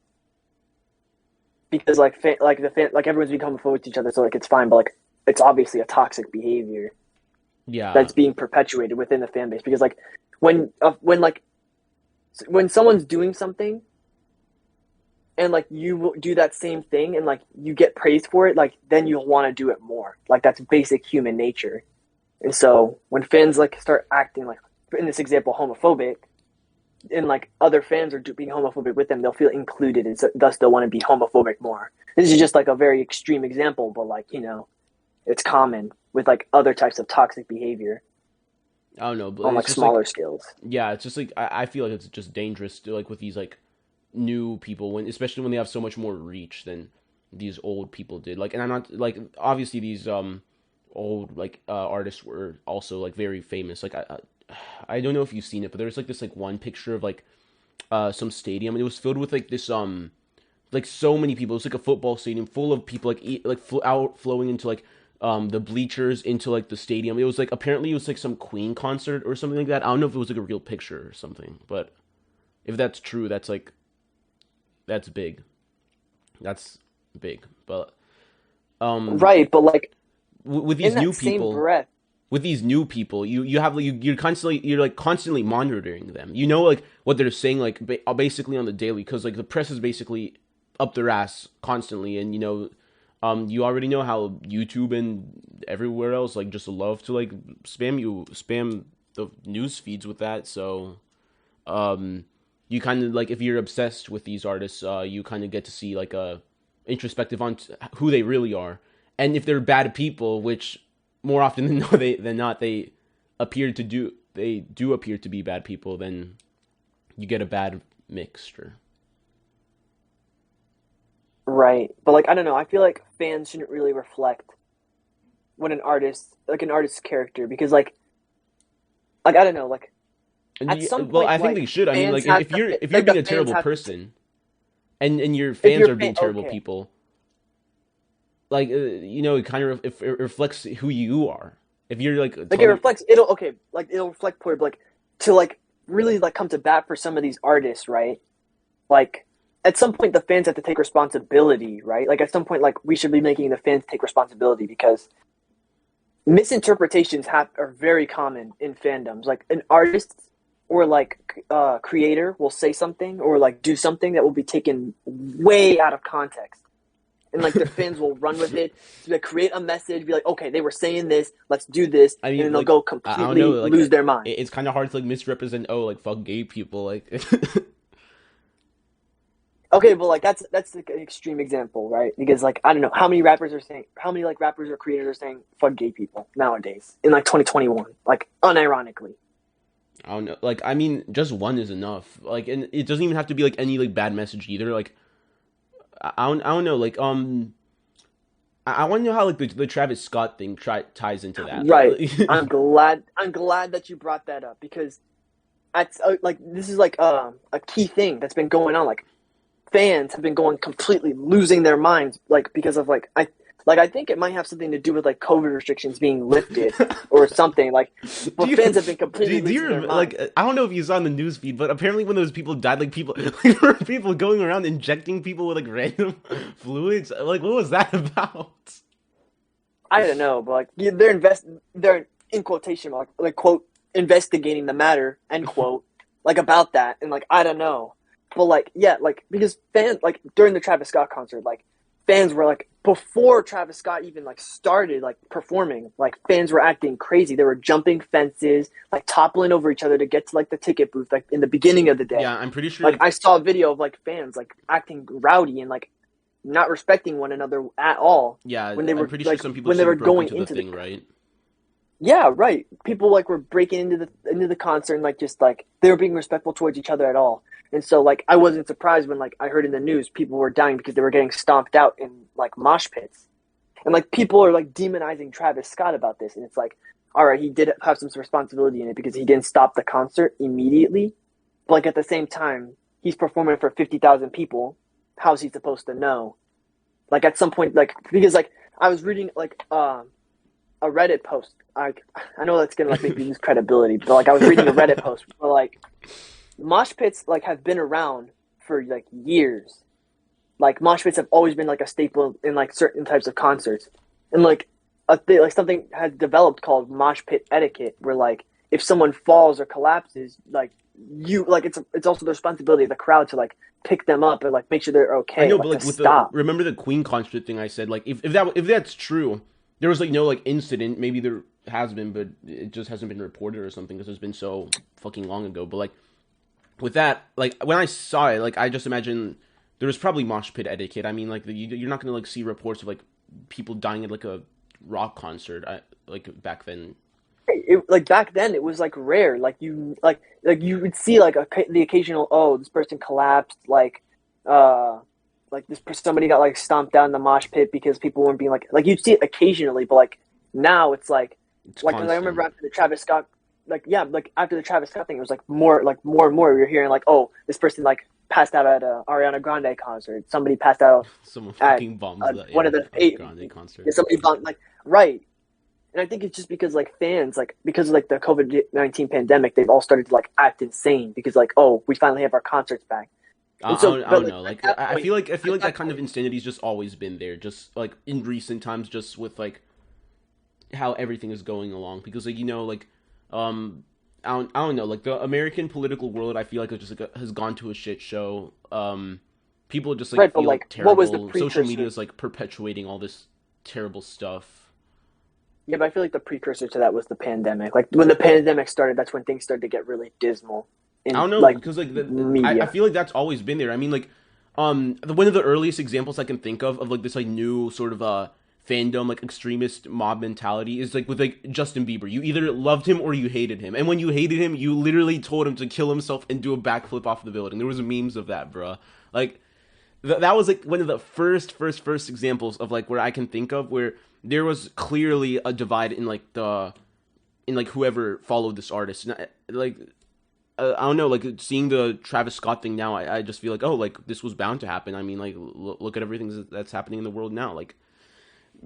because like the fan, like everyone's being homophobic to each other, so like it's fine. But like it's obviously a toxic behavior Yeah, that's being perpetuated within the fan base because like when like when someone's doing something and like you will do that same thing and like you get praised for it, like then you'll want to do it more. Like that's basic human nature. And so when fans like start acting like, in this example, homophobic, and like other fans are being homophobic with them, they'll feel included, and so, thus they'll want to be homophobic more. This is just like a very extreme example, but like it's common with like other types of toxic behavior I don't know, but on it's like just like smaller scales. yeah, it's just like I feel like it's just dangerous to like with these like new people when especially when they have so much more reach than these old people did. Like, and I'm not like obviously these old like artists were also like very famous. Like I don't know if you've seen it, but there's like this like one picture of like some stadium and it was filled with like this like so many people. It's like a football stadium full of people like outflowing into like the bleachers into like the stadium. It was like apparently it was like some Queen concert or something like that. I don't know if it was like a real picture or something, but if that's true, that's big. That's big. But Right, but like with in these new that same people, breath, you have like you're like constantly monitoring them. You know like what they're saying like basically on the daily because like the press is basically up their ass constantly, and you already know how YouTube and everywhere else like just love to like spam the news feeds with that. So you kind of like if you're obsessed with these artists, you kind of get to see like a introspective on who they really are, and if they're bad people, which more often than not they do appear to be bad people, then you get a bad mixture. right? But like I don't know, I feel like fans shouldn't really reflect when an artist's character because like I don't know, like at some Well, point I think like they should. I mean, fans like have if to you're like the being a fans terrible have person, and your if fans you're are being terrible okay. people, like it kind of it reflects who you are. If you're like Like it telling, reflects it'll reflect poor, but like to like really like come to bat for some of these artists, right? Like at some point the fans have to take responsibility, right? Like at some point like we should be making the fans take responsibility because misinterpretations are very common in fandoms. Like an artist or like creator will say something or like do something that will be taken way out of context, and like the fans will run with it to like, create a message, be like, okay, they were saying this, let's do this, I and then mean, they'll like go I don't know, completely like lose their mind. it's kind of hard to like misrepresent. Oh, like fuck gay people, like Okay, but like that's like an extreme example, right? Because like I don't know how many like rappers or creators are saying fuck gay people nowadays in like 2021, like unironically. I don't know. Like I mean, just one is enough. Like, and it doesn't even have to be like any like bad message either. Like I don't know. Like I want to know how like the Travis Scott thing ties into that. Right. I'm glad that you brought that up because that's like this is like a key thing that's been going on. Like fans have been going completely losing their minds, like because of I think it might have something to do with like COVID restrictions being lifted or something. Like, but fans have been completely losing their minds. Like I don't know if you saw in the news feed, but apparently when those people died, like there were people going around injecting people with like random fluids. Like, what was that about? I don't know, but like they're in quotation mark, like quote investigating the matter end quote, like about that, and like I don't know, but like yeah, like because fans like during the Travis Scott concert, like fans were like before Travis Scott even like started like performing, like fans were acting crazy. They were jumping fences, like toppling over each other to get to like the ticket booth, like in the beginning of the day. Yeah, I'm pretty sure. Like I saw a video of like fans like acting rowdy and like not respecting one another at all. Yeah, when they were I'm pretty like, sure some people when they were going into into the thing, right? Yeah, right. People like were breaking into the concert and like just like they were being respectful towards each other at all. And so like I wasn't surprised when like I heard in the news people were dying because they were getting stomped out in like mosh pits. And like people are like demonizing Travis Scott about this, and it's like, all right, he did have some responsibility in it because he didn't stop the concert immediately. But like at the same time, he's performing for 50,000 people. How's he supposed to know? Like at some point, like because like I was reading like a Reddit post. I know that's gonna like make me lose credibility, but like I was reading a Reddit post where like mosh pits like have been around for like years. Like mosh pits have always been like a staple in like certain types of concerts, and like like something has developed called mosh pit etiquette, where like if someone falls or collapses, like you like it's also the responsibility of the crowd to like pick them up and like make sure they're okay. I know, like, but like with stop. remember the Queen concert thing I said, like if that's true, there was like no like incident. Maybe there has been, but it just hasn't been reported or something because it's been so fucking long ago. But like with that, like when I saw it, like I just imagine there was probably mosh pit etiquette. I mean, like you're not gonna like see reports of like people dying at like a rock concert. Like back then. Like back then, it was like rare. Like you you would see like the occasional this person collapsed. Like somebody got like stomped down in the mosh pit because people weren't being like you'd see it occasionally, but like now it's like like cause I remember after the Travis Scott after the Travis Scott thing, it was like more and more. We were hearing like this person like passed out at a Ariana Grande concert. Somebody passed out. Someone fucking bombs one of the Grande concert. Yeah, somebody bombed right. And I think it's just because like fans like because of like the COVID-19 pandemic, they've all started to like act insane because like we finally have our concerts back. I don't know. Like I feel like that kind of insanity's just always been there. Just like in recent times, just with like how everything is going along. Because like like I don't know. Like the American political world, I feel like it just like has gone to a shit show. People just like feel like terrible. What was the social media is like perpetuating all this terrible stuff. Yeah, but I feel like the precursor to that was the pandemic. Like when the pandemic started, that's when things started to get really dismal. I don't know, because like I feel like that's always been there. I mean, like, one of the earliest examples I can think of like this like new sort of fandom, like extremist mob mentality, is like with like Justin Bieber. You either loved him or you hated him, and when you hated him, you literally told him to kill himself and do a backflip off the building. There was memes of that, bruh. Like that was like one of the first examples of like where I can think of where there was clearly a divide in like whoever followed this artist. And I don't know, like seeing the Travis Scott thing now, I just feel like like this was bound to happen. I mean, like look at everything that's happening in the world now. Like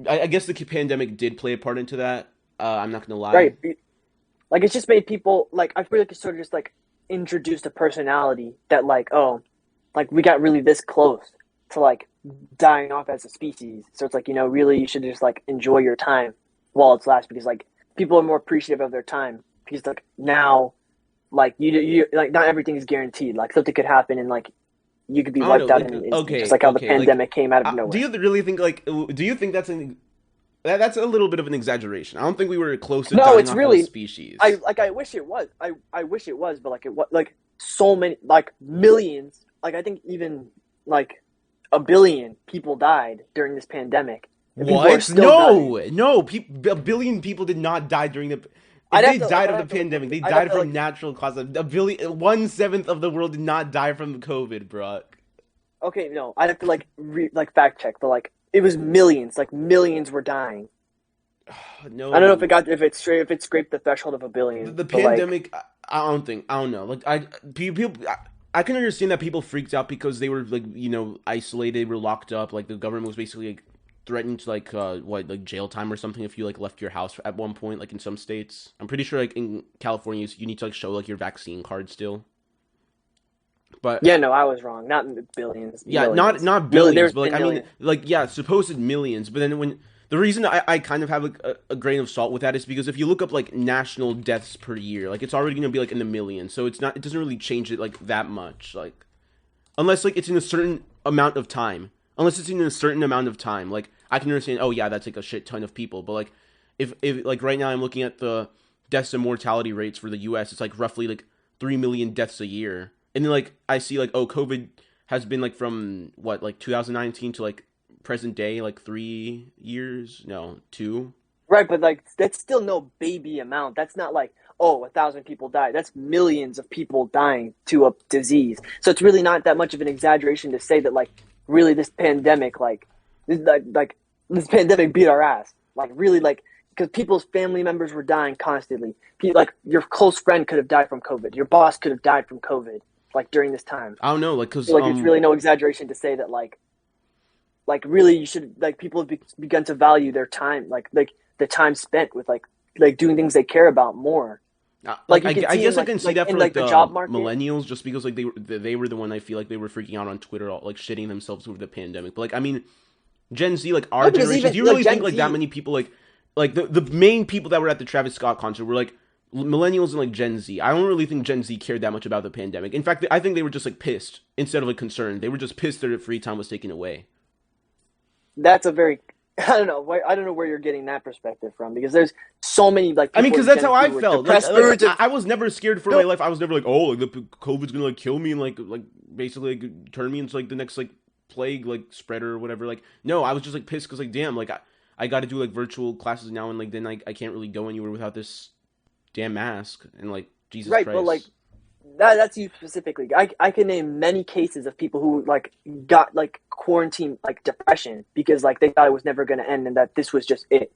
I guess the pandemic did play a part into that. I'm not gonna lie. Right. Like it's just made people like I feel like it's sort of just like introduced a personality that like like we got really this close to like dying off as a species. So it's like, really you should just like enjoy your time while it's lasts because like people are more appreciative of their time because like now like you like not everything is guaranteed. Like something could happen and like you could be wiped out in an instant, just like how the pandemic came out of nowhere. Do you really think do you think that's that's a little bit of an exaggeration? I don't think we were close to dying off as a species. I wish it was. I wish it was, but like it was like so many like millions. Like I think even like a billion people died during this pandemic. What? No. A billion people did not die during the. They died of the pandemic. They died from natural causes. 1/7 of the world did not die from COVID, bro. Okay, no, I'd have to like fact check, but like it was millions. Like millions were dying. No, I don't know if it scraped the threshold of a billion. the But like, pandemic. I don't know. Like people. I can understand that people freaked out because they were like isolated, were locked up. Like the government was basically like threatening to like jail time or something if you like left your house at one point. Like in some states, I'm pretty sure like in California you need to like show like your vaccine card still. But yeah, no, I was wrong. Not billions. yeah, Millions. not billions, There's but like been I mean, millions. like yeah, supposed millions. But then when the reason I kind of have a grain of salt with that is because if you look up like national deaths per year, like it's already gonna be like in the millions. So it doesn't really change it like that much. Like unless like it's in a certain amount of time. Unless it's in a certain amount of time, like I can understand. Oh yeah, that's like a shit ton of people. But like if like right now I'm looking at the deaths and mortality rates for the U.S., it's like roughly like 3 million deaths a year. And then like I see like COVID has been like from what like 2019 to like present day like 3 years, no 2. Right, but like that's still no baby amount. That's not like 1,000 people died. That's millions of people dying to a disease. So it's really not that much of an exaggeration to say that like really this pandemic this pandemic beat our ass. Like really like because people's family members were dying constantly. Like your close friend could have died from COVID. Your boss could have died from COVID. Like during this time. I don't know, like because it's really no exaggeration to say that like really you should like people have begun to value their time like the time spent with like doing things they care about more. Like I guess I can see that for like the job market. Millennials, just because like they were the one I feel like they were freaking out on Twitter, all, like shitting themselves over the pandemic. But like I mean, Gen Z, like our generation, do you really think like that many people like the main people that were at the Travis Scott concert were like millennials and like Gen Z? I don't really think Gen Z cared that much about the pandemic. In fact, I think they were just like pissed instead of like concerned. They were just pissed that their free time was taken away. That's a very I don't know where you're getting that perspective from because there's so many like. I mean, because that's how I felt. Like, I was never scared for my life. I was never like, oh, like the COVID's gonna like kill me and like basically like, turn me into like the next like plague like spreader or whatever. Like, no, I was just like pissed because like, damn, like I got to do like virtual classes now and like then I can't really go anywhere without this damn mask and like Jesus Christ. Right, but like that's you specifically. I can name many cases of people who like got like quarantine like depression because like they thought it was never going to end and that this was just it.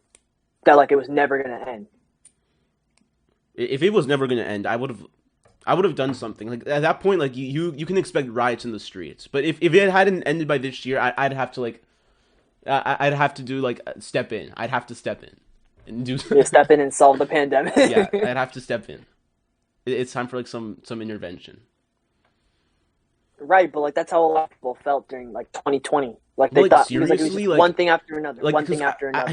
That like it was never going to end. If it was never going to end, I would have done something. Like at that point, like you can expect riots in the streets. But if it hadn't ended by this year, I'd have to like I'd have to do like step in. I'd have to step in and do step in and solve the pandemic. Yeah, I'd have to step in. It's time for like some intervention. Right, but like that's how a lot of people felt during like 2020. Like they thought seriously, it was like one thing after another, like, one thing after another.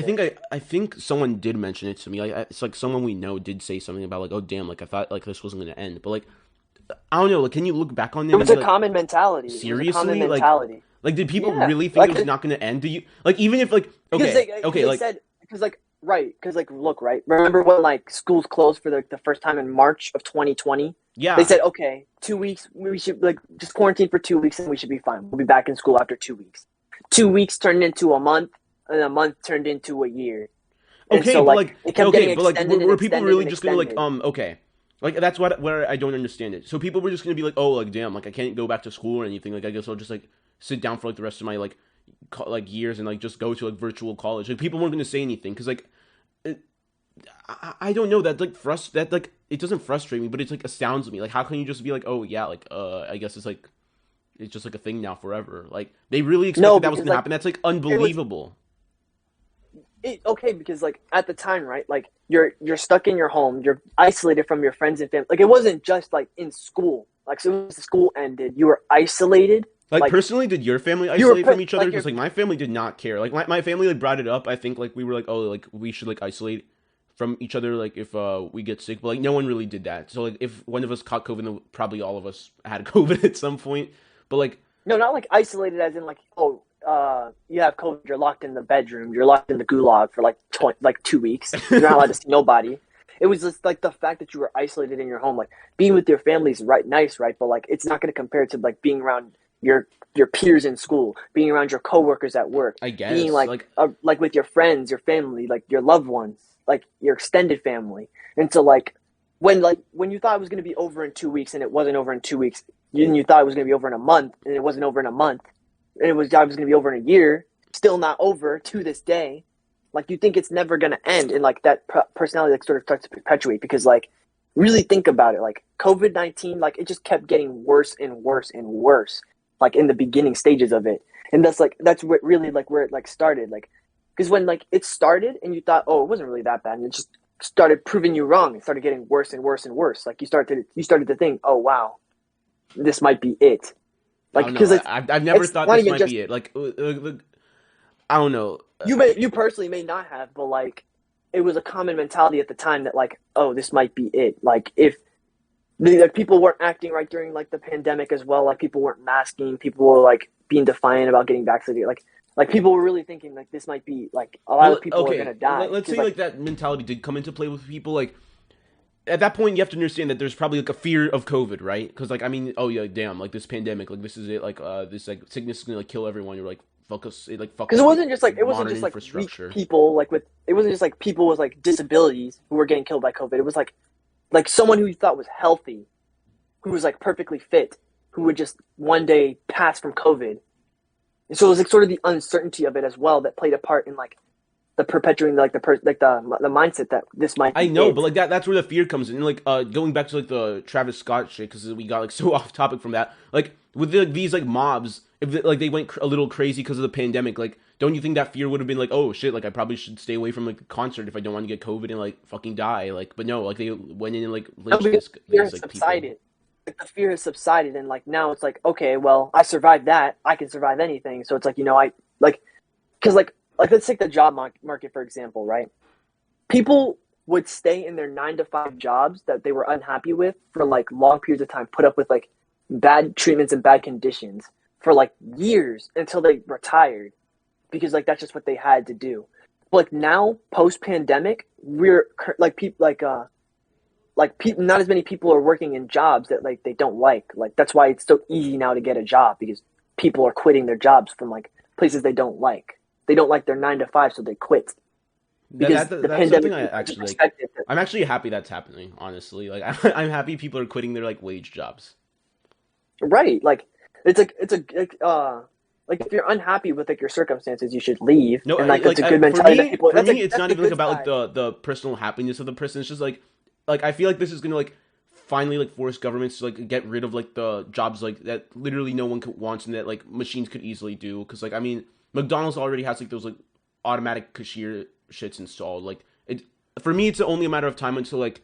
I think someone did mention it to me. Like it's like someone we know did say something about like, oh damn, like I thought like this wasn't going to end. But like I don't know. Like can you look back on it? It was a common mentality. Seriously, like did people really think it was not going to end? Do you like even if like they said because like. Right, because like look, right. Remember when like schools closed for the first time in March of 2020? Yeah. They said, okay, 2 weeks, we should like just quarantine for 2 weeks and we should be fine. We'll be back in school after 2 weeks. 2 weeks turned into a month, and a month turned into a year. Okay, so, but like it kept getting but like were people really just gonna like okay. Like that's where I don't understand it. So people were just gonna be like, oh, like damn, like I can't go back to school or anything. Like I guess I'll just like sit down for like the rest of my like years and like just go to like virtual college. Like people weren't gonna say anything because like. I don't know that like it doesn't frustrate me, but it's like astounds me. Like how can you just be like, oh yeah, like I guess it's just like a thing now forever. Like they really expected that was gonna happen. That's like unbelievable. Okay, because like at the time, right? Like you're stuck in your home, you're isolated from your friends and family. Like it wasn't just like in school. Like so as the school ended, you were isolated. Like personally, did your family isolate from each other? Because like my family did not care. Like my family like brought it up. I think like we were like, oh, like we should like isolate from each other like if we get sick, but like no one really did that. So like if one of us caught COVID, then probably all of us had COVID at some point. But like no, not like isolated as in like you have COVID, you're locked in the bedroom, you're locked in the gulag for like 2 weeks. You're not allowed to see nobody. It was just like the fact that you were isolated in your home, like being with your family is nice, right? But like it's not going to compare to like being around your peers in school, being around your coworkers at work, I guess being like with your friends, your family, like your loved ones, like your extended family. And so like when you thought it was going to be over in 2 weeks and it wasn't over in 2 weeks, you thought it was going to be over in a month and it wasn't over in a month, and I was going to be over in a year. still not over to this day. Like, you think it's never going to end, and like that personality like sort of starts to perpetuate because like really think about it. Like COVID-19, like it just kept getting worse and worse and worse. Like in the beginning stages of it, and that's what really like where it like started. Like because when like it started and you thought, oh, it wasn't really that bad, and it just started proving you wrong. It started getting worse and worse and worse. Like you started to think, oh wow, this might be it. Like because I've never thought this might be it. Like I don't know. You personally may not have, but like it was a common mentality at the time that like, oh, this might be it. Like if like people weren't acting right during like the pandemic as well. Like people weren't masking. People were like being defiant about getting vaccinated. Like people were really thinking like this might be like a lot of people are gonna die. Let's say like that mentality did come into play with people. Like at that point, you have to understand that there's probably like a fear of COVID, right? Because like I mean, oh yeah, damn, like this pandemic, like this is it, like this like sickness is gonna like kill everyone. You're like fuck us, like fuck. Because it wasn't just like weak people like with it wasn't just like people with like disabilities who were getting killed by COVID. It was like someone who you thought was healthy, who was like perfectly fit, who would just one day pass from COVID. And so it was like sort of the uncertainty of it as well that played a part in like the perpetuating like the mindset that this might be I know, it. but like that's where the fear comes in. Like going back to like the Travis Scott shit because we got like so off topic from that. Like with these like mobs, if they went a little crazy because of the pandemic, like don't you think that fear would have been like, oh shit, like I probably should stay away from like the concert if I don't want to get COVID and like fucking die. Like, but no, like they went in and like lynched these like subsided. people. Like the fear has subsided, and like now it's like, okay, well, I survived that. I can survive anything. So it's like, you know, I like because like let's take the job market for example, right? People would stay in their 9-to-5 jobs that they were unhappy with for like long periods of time, put up with like bad treatments and bad conditions for like years until they retired because like that's just what they had to do. But like now, post pandemic, we're like people not as many people are working in jobs that like they don't like. Like that's why it's so easy now to get a job because people are quitting their jobs from like places they don't like. They don't like their 9-to-5, so they quit. Because the pandemic I actually like, I'm actually happy that's happening, honestly. Like I'm happy people are quitting their like wage jobs. Right. Like it's like if you're unhappy with like your circumstances, you should leave. No, and like it's a good mentality. For me, it's not even like about like the personal happiness of the person. It's just like I feel like this is gonna like finally like force governments to like get rid of like the jobs like that literally no one wants and that like machines could easily do. Because like I mean, McDonald's already has like those like automatic cashier shits installed. Like it for me, it's only a matter of time until like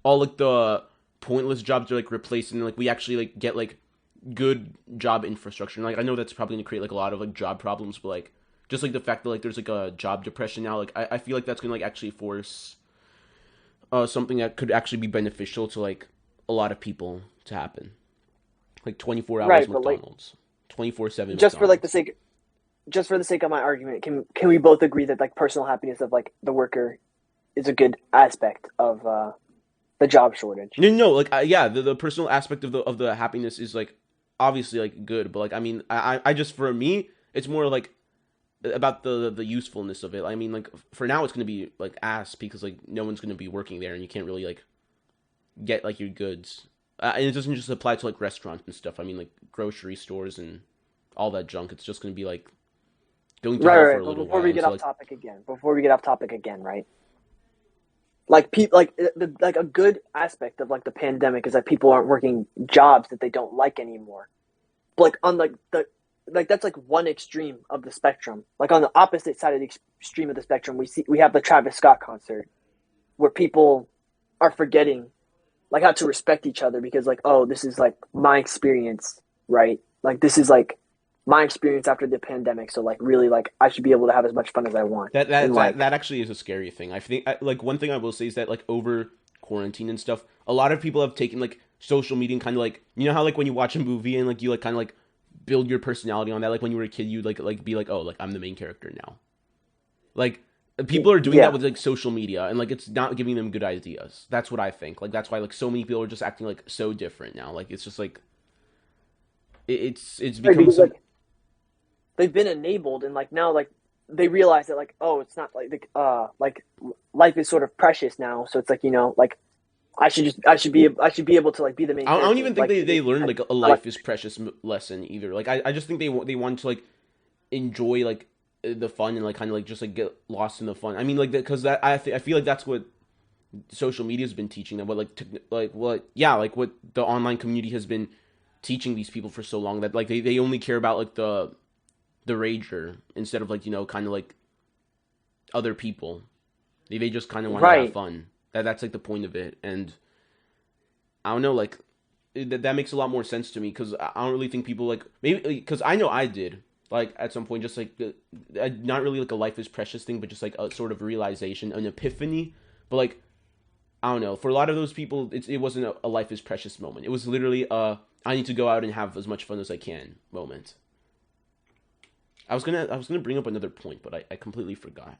all like the pointless jobs are like replaced and like we actually like get like good job infrastructure. And like I know that's probably gonna create like a lot of like job problems, but like just like the fact that like there's like a job depression now, like I feel like that's gonna like actually force something that could actually be beneficial to like a lot of people to happen. Like 24 hours right, McDonald's, 24/7. Just for like the sake of my argument, can we both agree that like personal happiness of like the worker is a good aspect of the job shortage? No, like yeah, the personal aspect of the happiness is like obviously like good, but like I mean, I just for me, it's more like about the usefulness of it. I mean, like for now, it's gonna be like ass because like no one's gonna be working there, and you can't really like get like your goods. And it doesn't just apply to like restaurants and stuff. I mean, like grocery stores and all that junk. It's just gonna be like going to hell for a little while. Before we get off topic again, right? Like people, like a good aspect of like the pandemic is that people aren't working jobs that they don't like anymore. But like on like that's like one extreme of the spectrum. Like on the opposite side of the extreme of the spectrum, we have the Travis Scott concert where people are forgetting like how to respect each other because like, oh, this is like my experience, right? Like this is like my experience after the pandemic. So like really like I should be able to have as much fun as I want. That actually is a scary thing. I think like one thing I will say is that like over quarantine and stuff, a lot of people have taken like social media and kind of like, you know how like when you watch a movie and like you like kind of like build your personality on that. Like when you were a kid, you'd like be like, oh, like I'm the main character now. Like people are doing that with like social media and like it's not giving them good ideas. That's what I think. Like that's why like so many people are just acting like so different now. Like it's just like it's become like they've been enabled and like now like they realize that like, oh, it's not like life is sort of precious now. So it's like, you know, like I should be able to like be the main. I don't even think they learned like a life is precious lesson either. Like I just think they want to like enjoy like the fun and like kind of like just like get lost in the fun. I mean, like because that I feel like that's what social media has been teaching them. What what the online community has been teaching these people for so long, that like they only care about like the rager instead of like, you know, kind of like other people. They just kind of want to have fun. That's like the point of it. And I don't know, like that makes a lot more sense to me, because I don't really think people like, maybe because I know I did like at some point, just like not really like a life is precious thing, but just like a sort of realization, an epiphany. But like I don't know, for a lot of those people it wasn't a life is precious moment. It was literally I need to go out and have as much fun as I can moment. I was gonna bring up another point, but I completely forgot.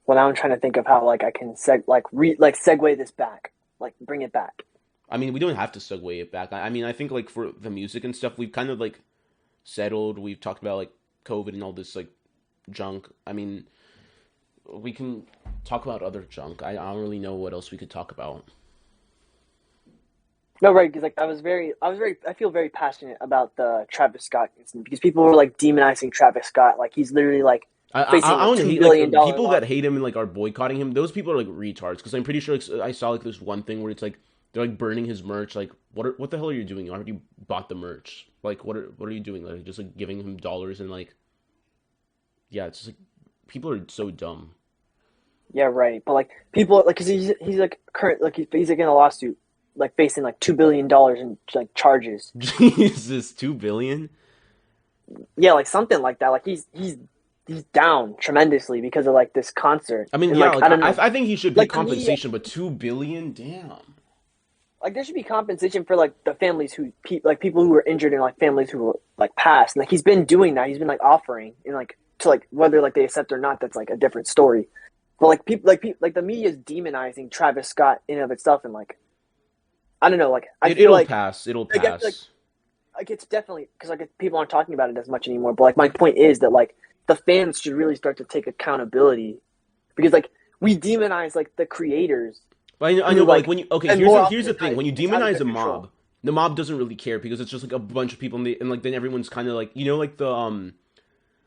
Well, now I'm trying to think of how like I can segue this back, like bring it back. I mean, we don't have to segue it back. I mean, I think like for the music and stuff, we've kind of like settled. We've talked about like COVID and all this like junk. I mean, we can talk about other junk. I don't really know what else we could talk about. No, right, because like I feel very passionate about the Travis Scott incident, because people were like demonizing Travis Scott, like he's literally like facing I don't $2 hate billion like people loss. that hate him and like are boycotting him. Those people are like retards, because I'm pretty sure like, I saw like this one thing where it's like they're like burning his merch. Like what the hell are you doing? You already bought the merch. Like what are you doing? Like just like giving him dollars and like, yeah, it's just like people are so dumb. Yeah, right. But like people, like, cause he's like he's like in a lawsuit, like facing like $2 billion in like charges. Jesus, 2 billion. Yeah, like something like that. Like he's down tremendously because of like this concert. I mean, And, yeah, like, like, I don't know. I think he should pay Like compensation, but 2 billion, damn. like there should be compensation for like the families who like people who were injured and like families who were like passed. And like he's been doing that. He's been like offering, and like to like whether like they accept or not, that's like a different story. But like like the media is demonizing Travis Scott in and of itself, and like I don't know, like It'll like pass. It'll I guess, pass. like it's definitely because like people aren't talking about it as much anymore. But like my point is that like the fans should really start to take accountability, because like we demonize like the creators. But I know, but like when you here's the than thing: not, when you it's out of demonize their a control. mob, the mob doesn't really care, because it's just like a bunch of people, and like then everyone's kind of like, you know, like the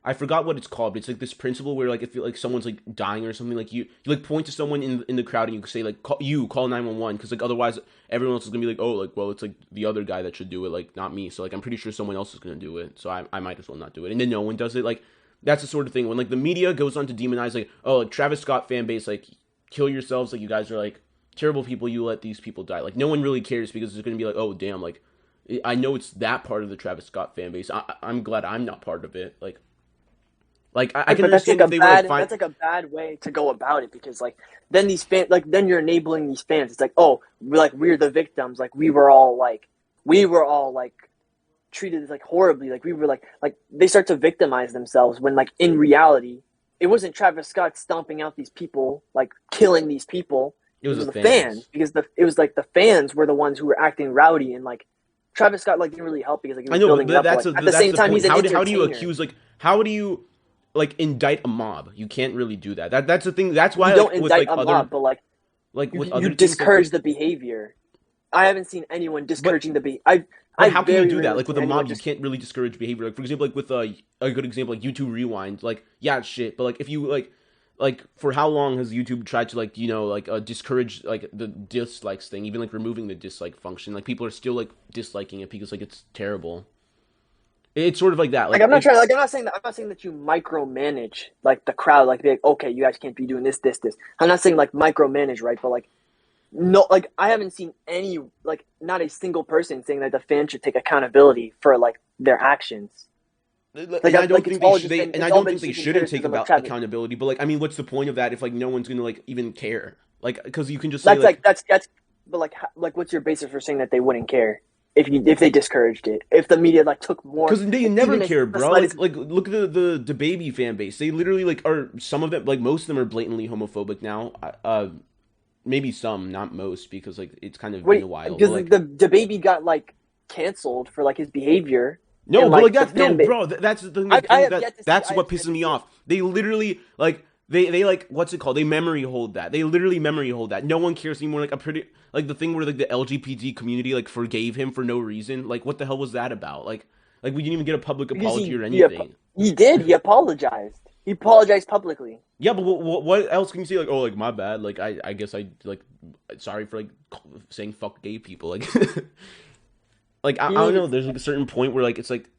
I forgot what it's called, but it's like this principle where like if like someone's like dying or something, like you like point to someone in the crowd and you say like call 911, because like otherwise everyone else is gonna be like, oh, like, well, it's like the other guy that should do it, like not me. So like I'm pretty sure someone else is gonna do it, so I might as well not do it. And then no one does it. Like that's the sort of thing when like the media goes on to demonize like, oh, like Travis Scott fan base, like kill yourselves, like you guys are like terrible people, you let these people die. Like no one really cares, because it's gonna be like, oh damn, like I know it's that part of the Travis Scott fan base. I'm glad I'm not part of it. Like I can understand if they were like fine. That's like a bad way to go about it, because like then these fans, like then you're enabling these fans. It's like, oh, we're the victims. Like we were all like treated like horribly. Like we were like they start to victimize themselves, when like in reality it wasn't Travis Scott stomping out these people, like killing these people. It was the fans. fans, because it was like the fans were the ones who were acting rowdy, and like Travis Scott like didn't really help, because like he was building up. At the same time, he's an entertainer. How do you accuse how do you like indict a mob? You can't really do that. That's the thing. That's why you don't like, indict with, like, a other, mob, but like with you other discourage the behavior. I haven't seen anyone discouraging the behavior. How can you do that? Like with a mob, you can't really discourage behavior. Like for example, like with a good example, like YouTube Rewind. Like yeah, it's shit. But like if you like for how long has YouTube tried to like, you know, like discourage like the dislikes thing, even like removing the dislike function? Like people are still like disliking it because like it's terrible. It's sort of like that. Like I'm not saying that you micromanage like the crowd, like be like, okay, you guys can't be doing this. I'm not saying like micromanage, right? But like no, like I haven't seen any, like not a single person saying that the fans should take accountability for like their actions. Like, I don't think they shouldn't take accountability. But like, I mean, what's the point of that if like no one's gonna like even care? Like, because you can just say that's. But like, what's your basis for saying that they wouldn't care if they discouraged it? If the media like took more, because they never care, bro. Like look at the baby fan base. They literally like are, some of them, like most of them are blatantly homophobic now. Maybe some, not most, because like it's kind of been a while. Because like, the baby got like canceled for like his behavior. No, and, but like that's no, bro. That's the thing. That's what pisses me off. They literally like they like, what's it called? They memory hold that. They literally memory hold that. No one cares anymore. Like the thing where like the LGBT community like forgave him for no reason. Like what the hell was that about? Like Like we didn't even get a public Because apology or anything. He did. He apologized. He apologized publicly. Yeah, but what else can you say? Like, oh, like my bad. Like I guess I like sorry for like saying fuck gay people. Like, like I don't know. There's like a certain point where like it's like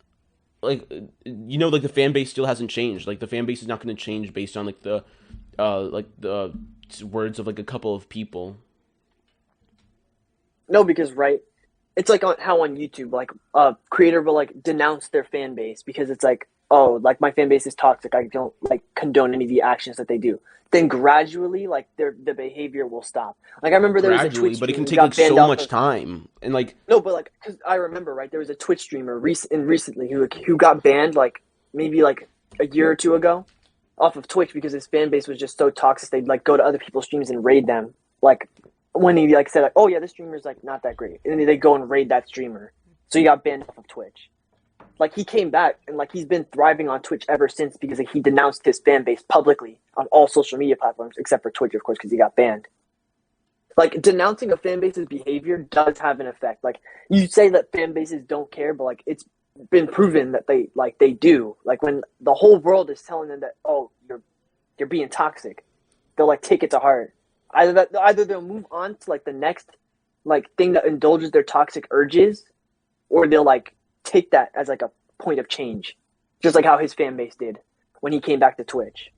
like the fan base still hasn't changed. Like the fan base is not going to change based on like the words of like a couple of people. No, because right, it's like how on YouTube, like a creator will like denounce their fan base because it's like, oh, like my fan base is toxic. I don't like condone any of the actions that they do. Then gradually, like the behavior will stop. Like I remember there was a Twitch but it can streamer take who got like banned so off much of, time and like no, but like because I remember right, there was a Twitch streamer recently who got banned like maybe like a year or two ago off of Twitch because his fan base was just so toxic. They'd like go to other people's streams and raid them. Like when he like said like, oh yeah, this streamer's like not that great, and then they go and raid that streamer. So he got banned off of Twitch. Like he came back and like he's been thriving on Twitch ever since because like, he denounced his fan base publicly on all social media platforms except for Twitch, of course, because he got banned. Like denouncing a fan base's behavior does have an effect. Like you say that fan bases don't care, but like it's been proven that they do. Like when the whole world is telling them that, oh, you're being toxic, they'll like take it to heart. Either they'll move on to like the next like thing that indulges their toxic urges, or they'll like take that as like a point of change, just like how his fan base did when he came back to Twitch.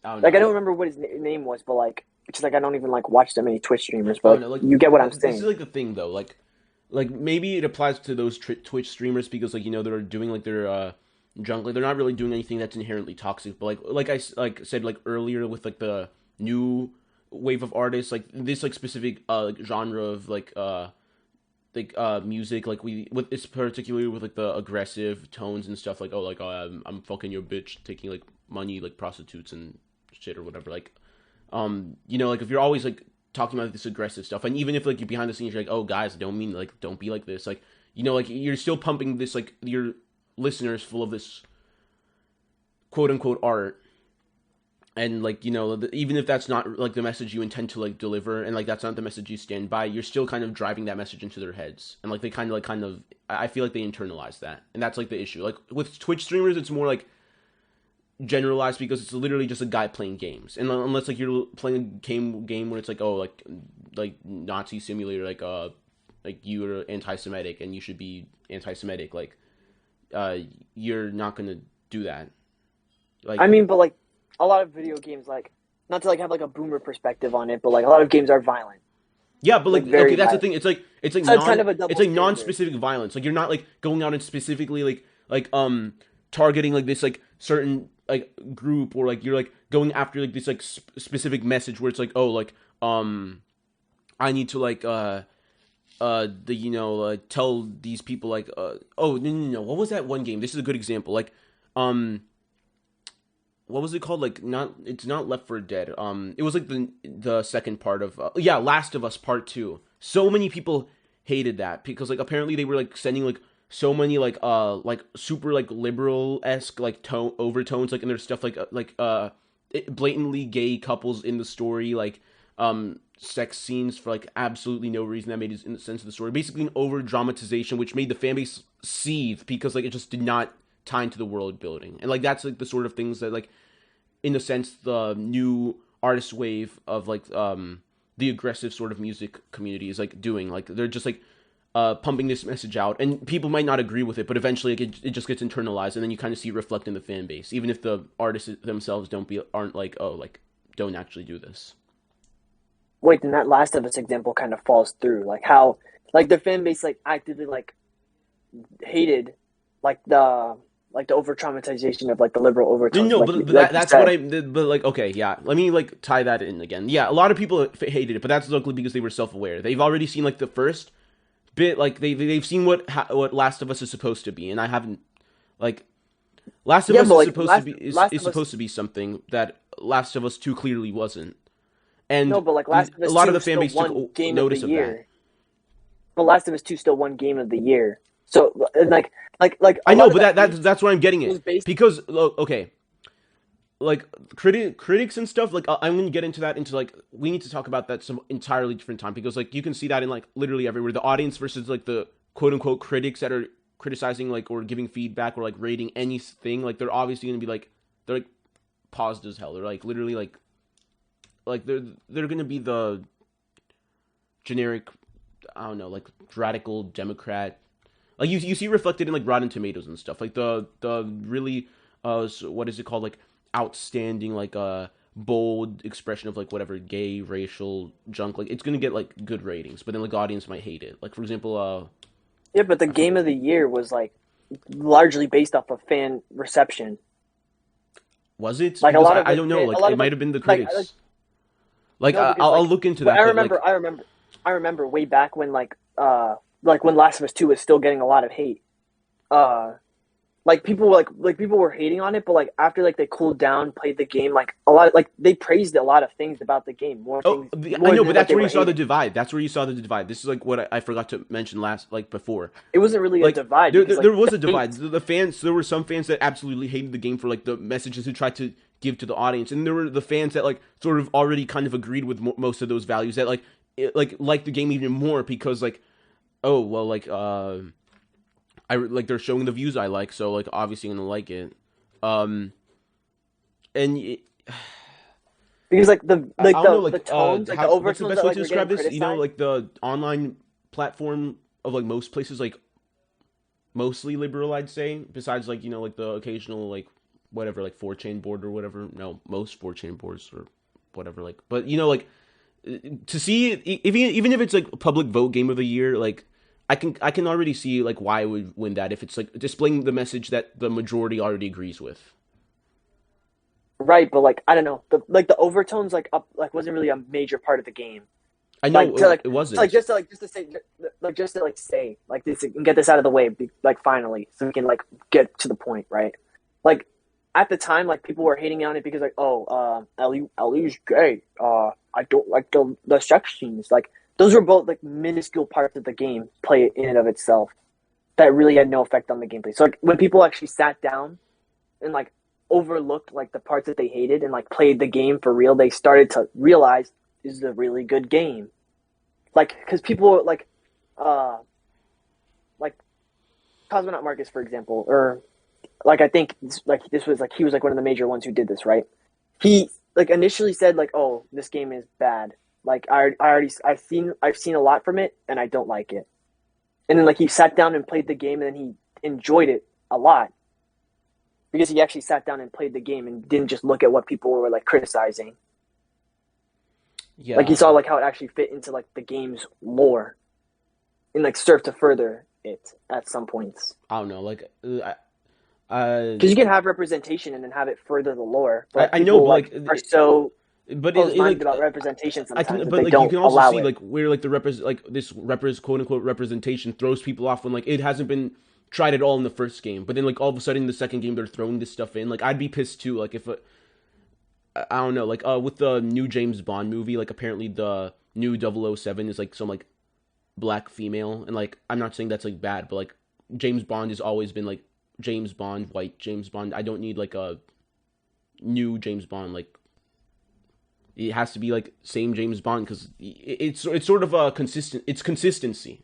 Like I don't remember what his name was, but like it's like I don't even like watch that many Twitch streamers, but like, you get what I'm saying. This is like the thing though, like maybe it applies to those Twitch streamers because like they're doing like their junk, like they're not really doing anything that's inherently toxic, but like I said like earlier with like the new wave of artists, like this like specific like genre of like music, like with it's particularly with like the aggressive tones and stuff, like I'm fucking your bitch, taking like money, like prostitutes and shit or whatever, like like if you're always like talking about this aggressive stuff, and even if like you're behind the scenes you're like, oh guys, don't be like this, like like you're still pumping this like your listeners full of this quote unquote art. And like even if that's not like the message you intend to like deliver, and like that's not the message you stand by, you're still kind of driving that message into their heads, and like they kind of I feel like they internalize that, and that's like the issue. Like with Twitch streamers, it's more like generalized because it's literally just a guy playing games, and unless like you're playing a game where it's like, oh, like Nazi simulator, like you're anti-Semitic and you should be anti-Semitic, like you're not gonna do that. Like I mean, but like a lot of video games, like not to like have like a boomer perspective on it, but like a lot of games are violent. Yeah, but like okay, that's violent. The thing. It's like so kind of a double it's like non-specific violence. Like you're not like going out and specifically like targeting like this like certain like group, or like you're like going after like this like specific message where it's like, oh, like I need to like tell these people like oh no, what was that one game? This is a good example. Like what was it called? Like it's not Left 4 Dead. It was like the second part of Last of Us Part 2. So many people hated that because like apparently they were like sending like so many like super like liberal-esque like overtones like in their stuff, like blatantly gay couples in the story, like sex scenes for like absolutely no reason that made sense of the story. Basically an over dramatization which made the fan base seethe because like it just did not tie into the world building. And like that's like the sort of things that like in a sense the new artist wave of like the aggressive sort of music community is like doing. Like they're just like pumping this message out, and people might not agree with it, but eventually it just gets internalized, and then you kind of see it reflect in the fan base, even if the artists themselves aren't like, oh, like don't actually do this. Wait, then that Last of Us example kind of falls through, like how like the fan base like actively like hated like the over traumatization of like the liberal overtones. No, like, but that's what but like okay, yeah. Let me like tie that in again. Yeah, a lot of people hated it, but that's luckily because they were self-aware. They've already seen like the first bit, like they've seen what Last of Us is supposed to be, and I haven't like Last of Us is supposed to be something that Last of Us 2 clearly wasn't. And no, but like Last of Us 2 a lot of the fan base took notice of that. But Last of Us 2 still won Game of the Year. So like I know, but that's what I'm getting at. Because okay, like critics and stuff. Like I'm gonna get into that. Like we need to talk about that some entirely different time, because like you can see that in like literally everywhere. The audience versus like the quote unquote critics that are criticizing like or giving feedback or like rating anything, like they're obviously gonna be like they're like paused as hell. They're like literally like they're gonna be the generic, I don't know, like radical Democrat. Like you see reflected in like Rotten Tomatoes and stuff. Like the really what is it called, like outstanding, like bold expression of like whatever gay racial junk. Like it's gonna get like good ratings, but then like the audience might hate it. Like for example, yeah, but the game of the year was like largely based off of fan reception. Was it? Like because a lot of I don't know. Like it might have been the critics. Like no, because, I'll look into that. I but, remember, like, I remember way back when like when Last of Us 2 was still getting a lot of hate. Like people were hating on it, but like after like they cooled down, played the game, like a lot of, like they praised a lot of things about the game. More things, I know, but that's where you saw hating. the divide. That's where you saw the divide. This is like what I forgot to mention before. It wasn't really Like a divide. there, because, there like, was a divide. The fans, there were some fans that absolutely hated the game for like the messages who tried to give to the audience, and there were the fans that like sort of already kind of agreed with most of those values, that like liked the game even more because like, oh well, like I like they're showing the views I like, so like obviously I'm gonna like it. And because like the the tones, like the what's the overtones best that way like to were describe getting this? You know, criticized. like the online platform of like most places, like mostly liberal, I'd say. Besides, like, you know, like the occasional like whatever, like 4chan board or whatever. No, most 4chan boards or whatever. Like, but you know, like to see it, even if it's like a public vote game of the year, like I can already see like why I would win that if it's like displaying the message that the majority already agrees with. Right, but like I don't know, the overtones like up like wasn't really a major part of the game. I know Like it wasn't. just to say like this and get this out of the way, like finally, so we can like get to the point, right? Like at the time, like people were hating on it because like, oh, Ellie's gay. I don't like the sex scenes. Like those were both like minuscule parts of the game play in and of itself that really had no effect on the gameplay. So like when people actually sat down and like overlooked like the parts that they hated and like played the game for real, they started to realize this is a really good game. Like because people like Cosmonaut Marcus, for example, or like I think like this was like he was like one of the major ones who did this, right? He like initially said like, oh, this game is bad. Like I've seen a lot from it and I don't like it. And then like he sat down and played the game and then he enjoyed it a lot. Because he actually sat down and played the game and didn't just look at what people were like criticizing. Yeah. Like he saw like how it actually fit into like the game's lore, and like served to further it at some points. I don't know, like because you can have representation and then have it further the lore. But I know, but like are so but close-minded about representation sometimes. but they like don't you can also allow see it. like where like this quote unquote representation throws people off when like it hasn't been tried at all in the first game, but then like all of a sudden in the second game they're throwing this stuff in. Like I'd be pissed too. Like if I don't know, like with the new James Bond movie, like apparently the new 007 is like some like black female, and like I'm not saying that's like bad, but like James Bond has always been like James Bond, white James Bond. I don't need like a new James Bond. Like it has to be like same James Bond because it's sort of a consistency.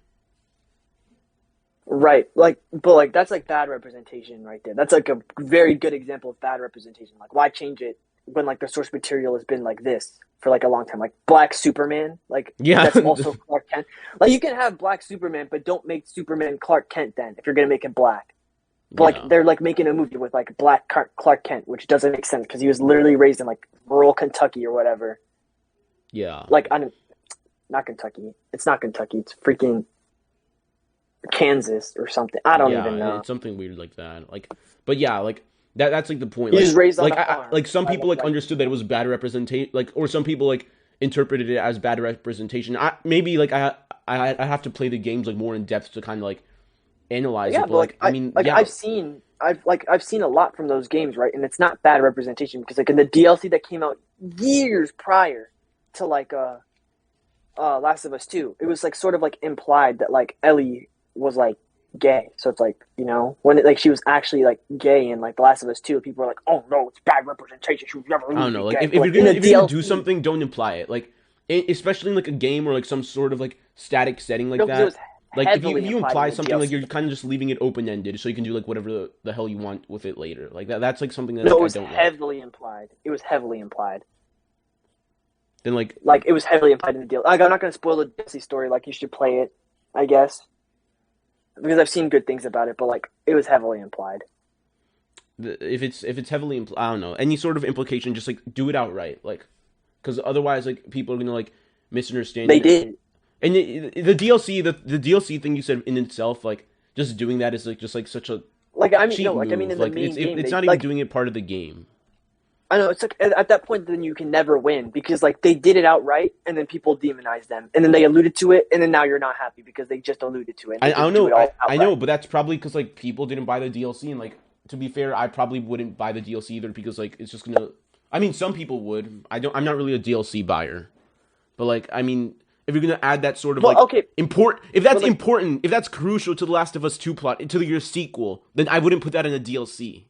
Right, like, but like that's like bad representation right there. That's like a very good example of bad representation. Like, why change it when like the source material has been like this for like a long time? Like Black Superman, like Yeah. that's also Clark Kent. Like you can have Black Superman, but don't make Superman Clark Kent then if you're gonna make him black. But like they're like making a movie with like Black Clark Kent, which doesn't make sense because he was literally raised in like rural Kentucky or whatever. Yeah. Like not Kentucky. It's not Kentucky. It's freaking Kansas or something. I don't even know. It's something weird like that. Like, but yeah, like that's like the point. He like, was raised on like a farm. like some people like understood that it was bad representation, like, or some people like interpreted it as bad representation. Maybe like I have to play the games like more in depth to kind of like analyze it. But like I mean, yeah. I've seen a lot from those games, right? And it's not bad representation because like in the DLC that came out years prior to like Last of Us 2, it was like sort of like implied that like Ellie was like gay. So it's like, you know, when it, like she was actually like gay in like The Last of Us 2, people were like, oh no, it's bad representation. She was never really I don't know. gay. Like if you're gonna do something, don't imply it. Like especially in like a game or like some sort of like static setting like that. Like if heavily you implied imply in the something, like DLC. you're kind of just leaving it open ended, so you can do like whatever the hell you want with it later. Like that's like something that No, like it I was don't like. heavily implied. It was heavily implied. Then like Like it was heavily implied in the deal. Like I'm not gonna spoil the DLC story. Like you should play it, I guess, because I've seen good things about it. But like it was heavily implied. if it's heavily I don't know, any sort of implication, just like do it outright, like because otherwise like people are gonna like misunderstand They it. did. And the DLC the DLC thing you said in itself, like just doing that is like just like such a Like I mean, cheap no, like I mean, move. in the Like main game, it's they not even like doing it part of the game. I know it's like at that point, then you can never win because like they did it outright, and then people demonize them, and then they alluded to it, and then now you're not happy because they just alluded to it. And they I don't just do know. it all I outright. know, but that's probably because like people didn't buy the DLC, and like to be fair, I probably wouldn't buy the DLC either because like it's just gonna. I mean, some people would. I don't. I'm not really a DLC buyer, but like I mean, if you're gonna add that sort of Well, like okay, if that's but, like, important, if that's crucial to the Last of Us 2 plot, to your sequel, then I wouldn't put that in a DLC.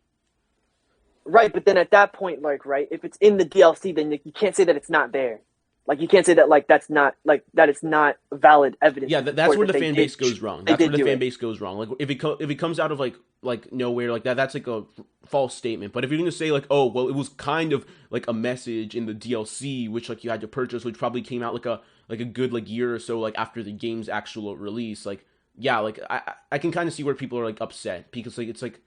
right, but then at that point, like, right, if it's in the DLC, then like, you can't say that it's not there. Like, you can't say that like that's not like that it's not valid evidence. Yeah, to that's support where that the they fan did- base goes wrong. They That's where did the do fan it. base goes wrong. Like if it comes out of like nowhere like that, that's like a false statement. But if you're gonna say like, oh well, it was kind of like a message in the DLC which like you had to purchase, which probably came out like a good like year or so like after the game's actual release, like yeah, like I can kind of see where people are like upset because like it's like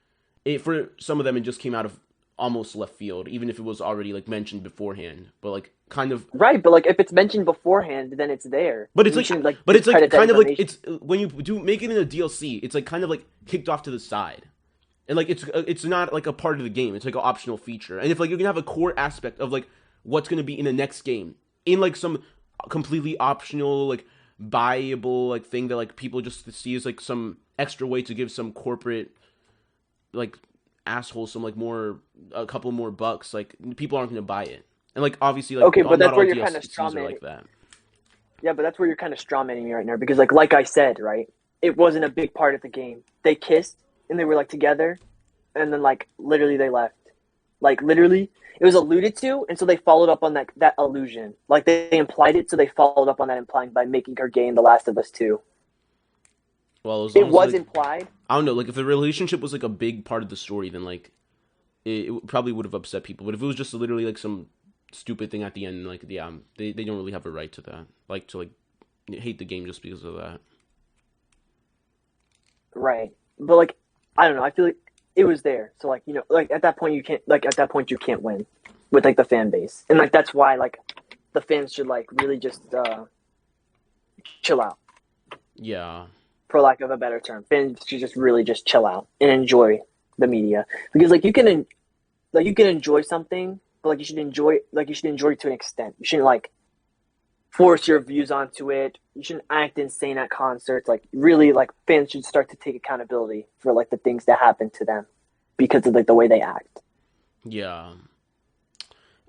for some of them it just came out of almost left field, even if it was already like mentioned beforehand. But like kind of Right, but like if it's mentioned beforehand, then it's there. but it's You like, shouldn't, like but it's like discredit that kind of like information. it's when you do make it in a DLC, it's like kind of like kicked off to the side, and like it's not like a part of the game. It's like an optional feature. And if like you're gonna have a core aspect of like what's gonna be in the next game, in like some completely optional like buyable like thing that like people just see as like some extra way to give some corporate like asshole some like more a couple more bucks, like people aren't gonna buy it. And like obviously like Okay, but not that's all where you're kind of DLCs are like that. Yeah, but that's where you're kind of strawmanning me right now because, like I said, right, it wasn't a big part of the game. They kissed and they were like together, and then like literally they left. Like literally, it was alluded to, and so they followed up on that allusion. Like they implied it, so they followed up on that implying by making her gay in The Last of Us 2. Well, as It long as, was like, implied. I don't know. Like, if the relationship was like a big part of the story, then like it probably would have upset people. But if it was just literally like some stupid thing at the end, like yeah, they don't really have a right to that. Like to like hate the game just because of that. Right, but like I don't know. I feel like it was there. So like like at that point you can't win with like the fan base, and like that's why like the fans should like really just chill out. Yeah. For lack of a better term, fans should just really just chill out and enjoy the media because like you can enjoy something, but like you should enjoy it to an extent. You shouldn't like force your views onto it. You shouldn't act insane at concerts. Like really, like fans should start to take accountability for like the things that happen to them because of like the way they act. Yeah.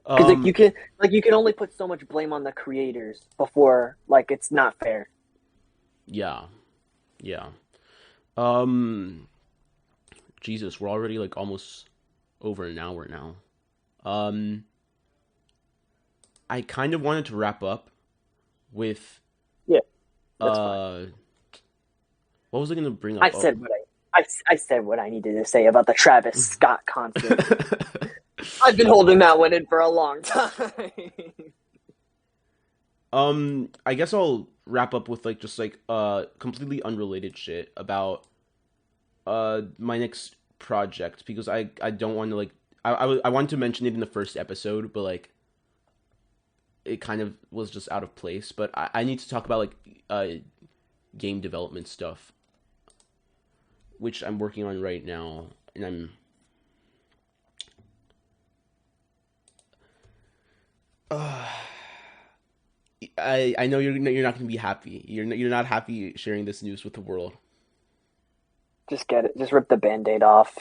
Because you can only put so much blame on the creators before like it's not fair. Yeah. Yeah. Jesus, we're already like almost over an hour now. I kind of wanted to wrap up with Yeah, that's fine. What was I gonna bring up? I said what I needed to say about the Travis Scott concert. I've been holding that one in for a long time. I guess I'll wrap up with like just like completely unrelated shit about my next project because I don't want to like I wanted to mention it in the first episode, but like it kind of was just out of place. But I need to talk about like game development stuff, which I'm working on right now, and I know you're not going to be happy. You're not happy sharing this news with the world. Just get it. Just rip the Band-Aid off.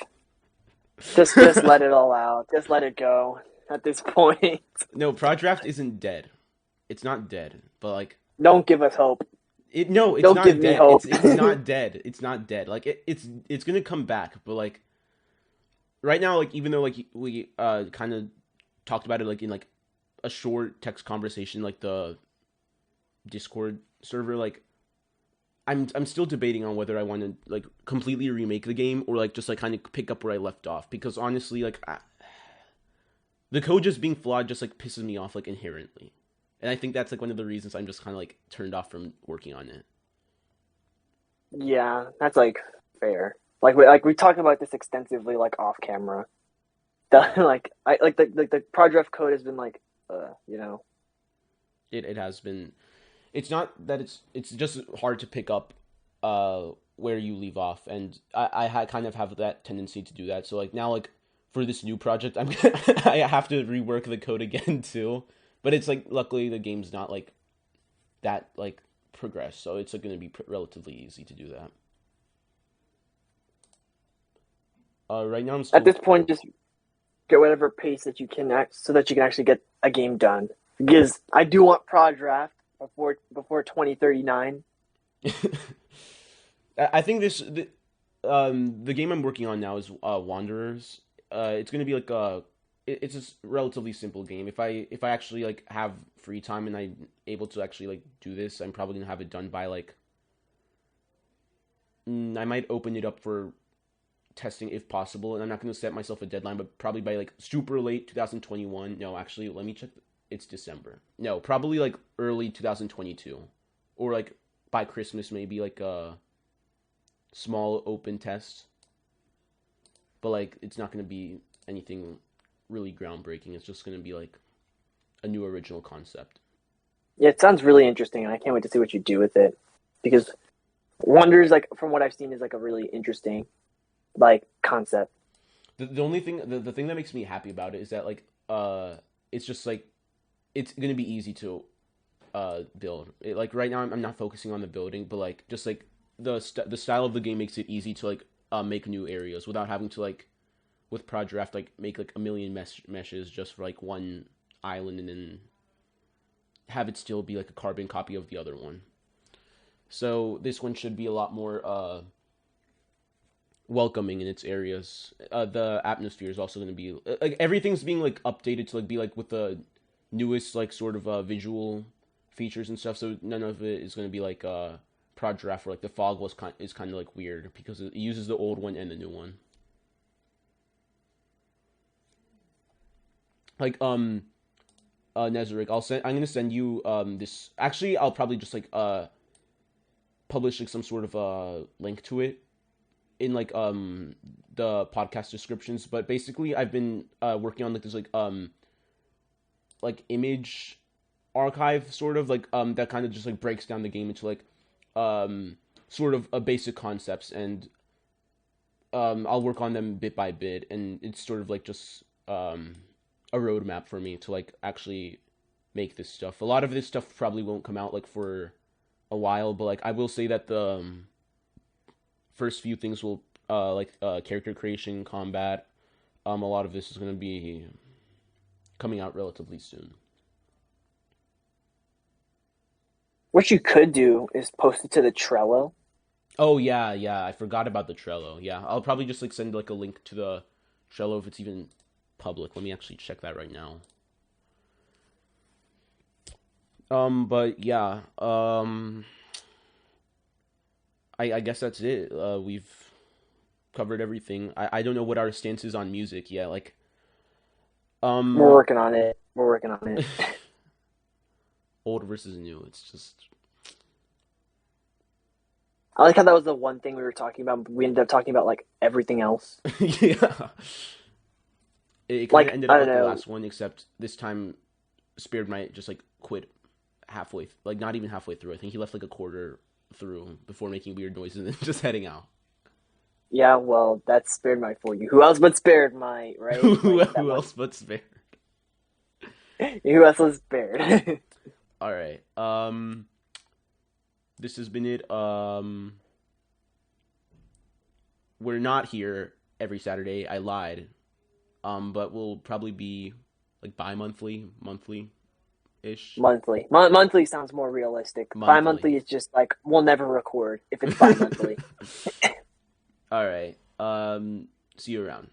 Just let it all out. Just let it go at this point. No, Project isn't dead. It's not dead, but like don't give us hope. It's don't not give dead. Me hope. It's not dead. It's not dead. Like it's gonna come back, but like right now, like even though like we kind of talked about it like in like a short text conversation, like the Discord server, like I'm still debating on whether I want to like completely remake the game or like just like kind of pick up where I left off, because honestly, like the code just being flawed just like pisses me off like inherently, and I think that's like one of the reasons I'm just kind of like turned off from working on it. Yeah, that's like fair. Like we talked about this extensively, like off camera. The Project code has been like, you know. It has been. It's not that it's just hard to pick up where you leave off, and I kind of have that tendency to do that. So like now, like for this new project, I have to rework the code again too. But it's like luckily the game's not like that like progressed, so it's like, going to be relatively easy to do that. Right now I'm still... At this point, just get whatever pace that you can so that you can actually get a game done. Because I do want Pro Draft before 2039. I think the game I'm working on now is Wanderers. It's gonna be like it's a relatively simple game. If I actually like have free time and I'm able to actually like do this, I'm probably gonna have it done by like I might open it up for testing if possible, and I'm not gonna set myself a deadline, but probably by like super late 2021. No, actually, let me check. It's December. No, probably like early 2022, or like by Christmas, maybe like a small open test. But like, it's not going to be anything really groundbreaking. It's just going to be like a new original concept. Yeah, it sounds really interesting, and I can't wait to see what you do with it. Because Wonders, like from what I've seen, is like a really interesting like concept. The only thing, the thing that makes me happy about it is that like it's just like it's gonna be easy to build. Like right now, I'm not focusing on the building, but like just like the style of the game makes it easy to like make new areas without having to like with Project like make like a million meshes just for like one island and then have it still be like a carbon copy of the other one. So this one should be a lot more welcoming in its areas. The atmosphere is also going to be like everything's being like updated to like be like with the newest like sort of visual features and stuff. So none of it is going to be like Project where like the fog is kind of like weird because it uses the old one and the new one. Like Nezarick, I'm gonna send you this. Actually, I'll probably just like publish like some sort of link to it in like the podcast descriptions. But basically I've been working on like this like image archive sort of like that kind of just like breaks down the game into like sort of a basic concepts, and I'll work on them bit by bit, and it's sort of like just a roadmap for me to like actually make this stuff. A lot of this stuff probably won't come out like for a while, but like I will say that the first few things will like character creation, combat, a lot of this is going to be coming out relatively soon. What you could do is post it to the Trello. Oh yeah, I forgot about the Trello. Yeah, I'll probably just like send like a link to the Trello if it's even public. Let me actually check that right now. But yeah, I guess that's it. We've covered everything. I don't know what our stance is on music yet. Like, We're working on it. Old versus new. It's just. I like how that was the one thing we were talking about. But we ended up talking about like everything else. Yeah. It kind Like, of ended I up don't like the know. last one, except this time, Spirit might just like quit halfway, like not even halfway through. I think he left like a quarter through before making weird noises and then just heading out. Yeah, well, that's Spared Might for you. Who else but Spared Might, right? Who Like, that else but Spirit? Who else was Spared? All right. This has been it. We're not here every Saturday. I lied. But we'll probably be like bi-monthly, monthly-ish. Monthly. Monthly sounds more realistic. Monthly. Bi-monthly is just like, we'll never record if it's bi-monthly. All right. See you around.